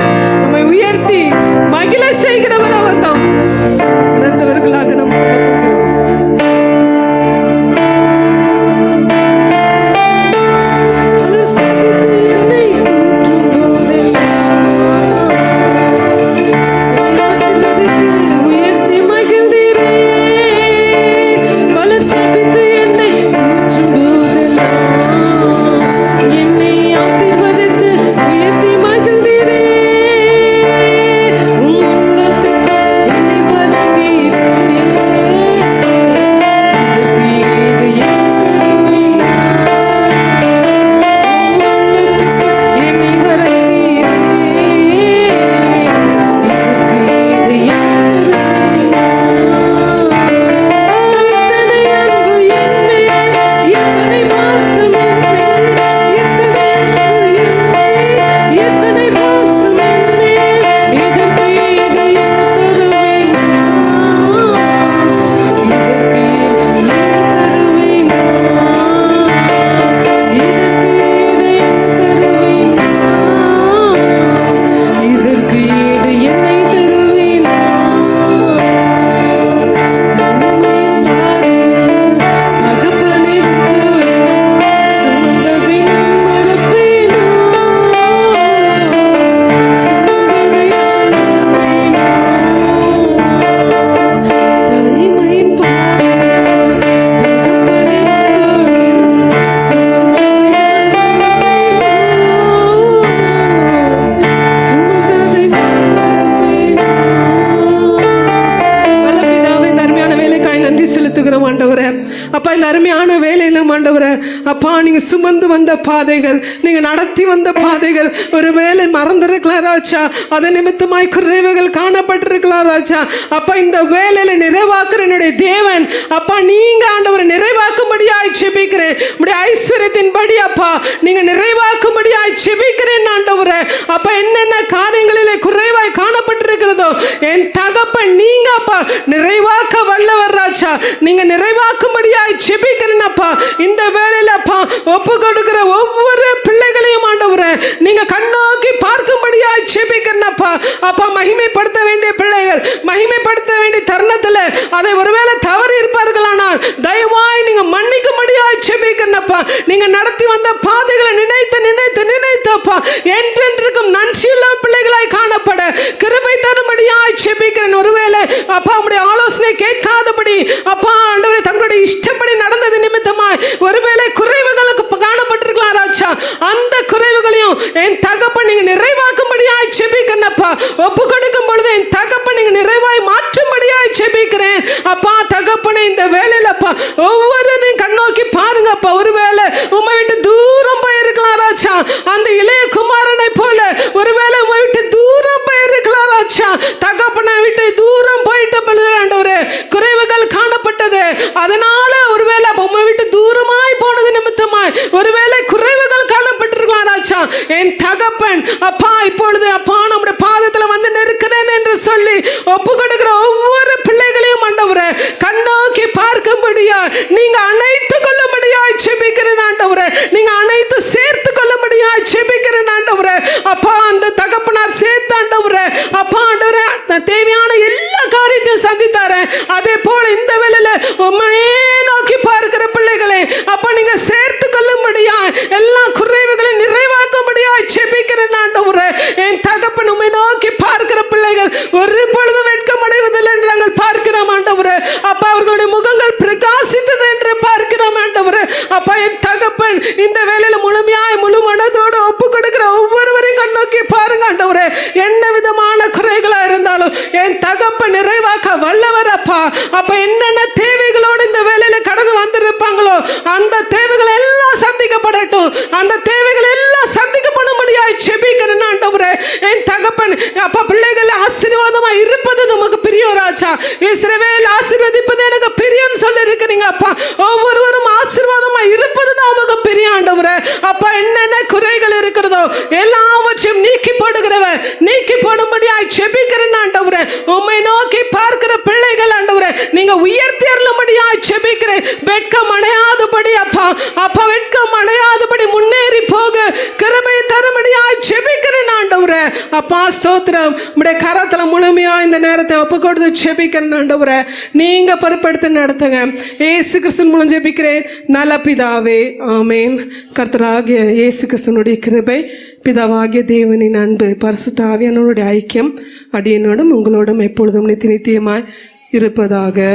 அருமையான வேலையிலும் ஆண்டவரே அப்பா நீங்க சுமந்து வந்த பாதைகள், நீங்க நடத்தி வந்த பாதைகள் ஒருவேளை மறந்திருக்கலாம் ராஜா. அது நிமித்தமாய் குறைவுகள் காணப்பட்டிருக்கலாம் ராஜா. அப்பா இந்த வேலையில நிறைவாக்குற என்னுடைய தேவன் அப்பா நீங்க ஆண்டவரை நிறைவாக்கும்படியாய் செபிக்கிறேன். உடைய ஐஸ்வர்யத்தின்படி அப்பா நீங்க நிறைவாக்கும்படியாய் செபிக்கிறேன் ஆண்டவரே. அப்பா என்னென்ன காரியங்களிலே குறைவாய் காணப்பட்டிருக்கிறதோ என் தகப்பன் நீங்க அப்பா நிறைவாக்க வல்லவர் ராஜா. நீங்க நிறைவாக்கும்படியாய் செபிக்கிறேன் அப்பா. இந்த வேளையில அப்பா ஒப்பு கொடுக்கிற ஒவ்வொரு பிள்ளைகளையும் ஆண்டவரே நீங்க கண்ணோக்கி பார்க்கும்படியாய் செபிக்கிறேன் அப்பா. அப்பா மகிமைப்படுத்த வேண்டிய பிள்ளைகள் மகிமைப்படுத்த வேண்டிய தருணத்தில் அதை ஒருவேளை தவறி இருப்பார்களானால் தயவாய் நீங்க மன்னிக்கும்படியாய் செபிக்கிறேன் அப்பா. நீங்க நடத்தி வந்த பாதைகளை நினைத்து நினைத்து நினைத்து அப்பா என்றென்றுக்கும் நன்றியுள்ள பிள்ளைகளாய் காணப்பட கிருபை தரும்படியாய் செபிக்கிறேன். ஒருவேளை அப்பா உம்முடைய ஆலோசனை கேட்காதபடி அப்பா ஆண்டவரே தங்களுடைய இஷ்டப்படி நடந்தது நிமித்தமாய் ஒருவேளை குறைவுகளுக்கு காணப்பட்டிருக்கலாம் ராஜா. அந்த குறைவுகளையும் என் தகப்பன் நீங்க நிறைவாக்கும்படியாய் செபிக்கிறேன் அப்பா. ஒப்பு கொடுக்கும் பொழுது என் தகப்பன் நீங்க நிறைவாய் மாற்றும்படியாய் செபிக்கிறேன் அப்பா. தகப்பனே இந்த வேளையில அப்பா ஒவ்வொருவரையும் கண்ணோக்கி பாருங்க அப்பா. ஒருவேளை உம்மை விட்டு தூரம் போயிருக்கலாம் ராஜா. அந்த இளைய குமாரனை போல ஒருவேளை உம்மை விட்டு தூரம் போயிருக்கலாம் ராஜா. தகப்பனை விட்டு தூரம் போயிட்ட பொழுது ஆண்டவரே குறைவுகள் காணப்பட்டது. அதனால ஒருவேளை உம்மை விட்டு தூரமாய் போனது நிமித்தமாய் ஒருவேளை குறைவுகள் காணப்பட்டிருக்கலாம் ராஜா. என் தகப்பன் அப்பா இப்பொழுது அப்பா நம்முடைய பாதத்தில் வந்து நிற்கிறேன் என்று சொல்லி ஒப்பு கொடுக்கிற ஒவ்வொரு பிள்ளைகளையும் ஆண்டவரே கண்ணோக்கி பார்க்கும்படியா நீங்க அனைத்து கொள்ளும்படியாய் செபிக்கிறேன் ஆண்டவரே. நீங்க அனைத்து சேர்த்து கொள்ளும்படியாய் செபிக்கிறேன் ஆண்டவரே. அப்பா அந்த தகப்பனார் சேர்த்து ஆண்டவரே அப்பா ஆண்டவரே தேவையான எல்லா காரியத்தையும் சந்தித்தாரு. அதே போல இந்த வேளையில உம்மையே நோக்கி பார்க்கிற பிள்ளைகளை அப்பா நீங்க சேர்த்து கொள்ளும்படியா எல்லா குறைவுகளையும் நிறைவாக்கும்படியாய் செபிக்கிறேன் ஆண்டவரே. என் தகப்பன் உம்மை நோக்கி பார்க்கிற பிள்ளைகள் ஒரு பொழுதும் வெட்கம் அடைவதில்லை என்று நாங்கள் பார்க்கிறோம் ஆண்டவரே. அப்பா அவர்களுடைய முகங்கள் பிரகாசித்தது என்று பார்க்கிறோம் ஆண்டவரே. அப்பா என் தகப்பன் இந்த வேளையில முழுமையாய் முழு மனதோடு ஒப்பு கொடுக்கிற ஒவ்வொருவரையும் கண்ணோக்கி பாருங்க ஆண்டவரே. என்ன விதமான குறைகளா இருந்தாலும் என் தகப்பன் நிறைவாக்க வல்லவர் அப்பா. அப்ப என்னென்ன தேவைகளோடு இந்த வேளையில கடந்து வந்திருப்பாங்களோ அந்த தேவைகள் எல்லாம் சந்திக்கப்படட்டும். அந்த தேவைகள் எல்லாம் சந்திக்கப்படும்படியாய் செபிக்கிறேன் ஆண்டவரே. என் தகப்பன் அப்பா பிள்ளைகள் ஆசீர்வாதமா இருப்பது நமக்கு பிரியம் ராஜா. இஸ்ரவேல் ஆசீர்வதிப்பது எனக்கு பிரியம் சொல்லி இருக்கிறீங்க அப்பா. ஒவ்வொருவரும் ஆசீர்வாதமா இருப்பது தான் நமக்கு பிரியம் ஆண்டவரே. அப்பா என்னென்ன குறைகள் இருக்கிறதோ எல்லாவற்றையும் நீக்கி போடுகிறவர் நீக்கி போடும்படியாய் செபிக்கிறேன் ஆண்டவரே. உம்மை நோக்கி பார்க்கிற பிள்ளைகள் ஆண்டவரே நீங்க உயர்த்தி அருளும்படியாய் செபிக்கிறேன். வெட்கம் அடையாதபடி அப்பா அப்பா வெட்கம் அடையாதபடி முன்னேறி போக கிருபை தரும்படியாய் செபிக்கிறேன் ஆண்டவரே. அப்பா ஸ்தோத்திரம். உம்முடைய கரத்துல முழுமையா இந்த நேரத்தை ஒப்பு கொடுத்து செபிக்கிறேன் ஆண்டவரே. நீங்க பொறுப்படுத்தி நடத்துங்க. இயேசு கிறிஸ்துவின் மூலம் ஜெபிக்கிறேன் நல்ல பிதாவே ஆமென். கர்த்தராகிய இயேசு கிறிஸ்துவினுடைய கிருபை, பிதாவாகிய தேவனின் அன்பு, பரிசுத்த ஆவியானவருடைய ஐக்கியம் அடியனோடும் உங்களோடும் எப்பொழுதும் நித்தியமாய் இருப்பதாக.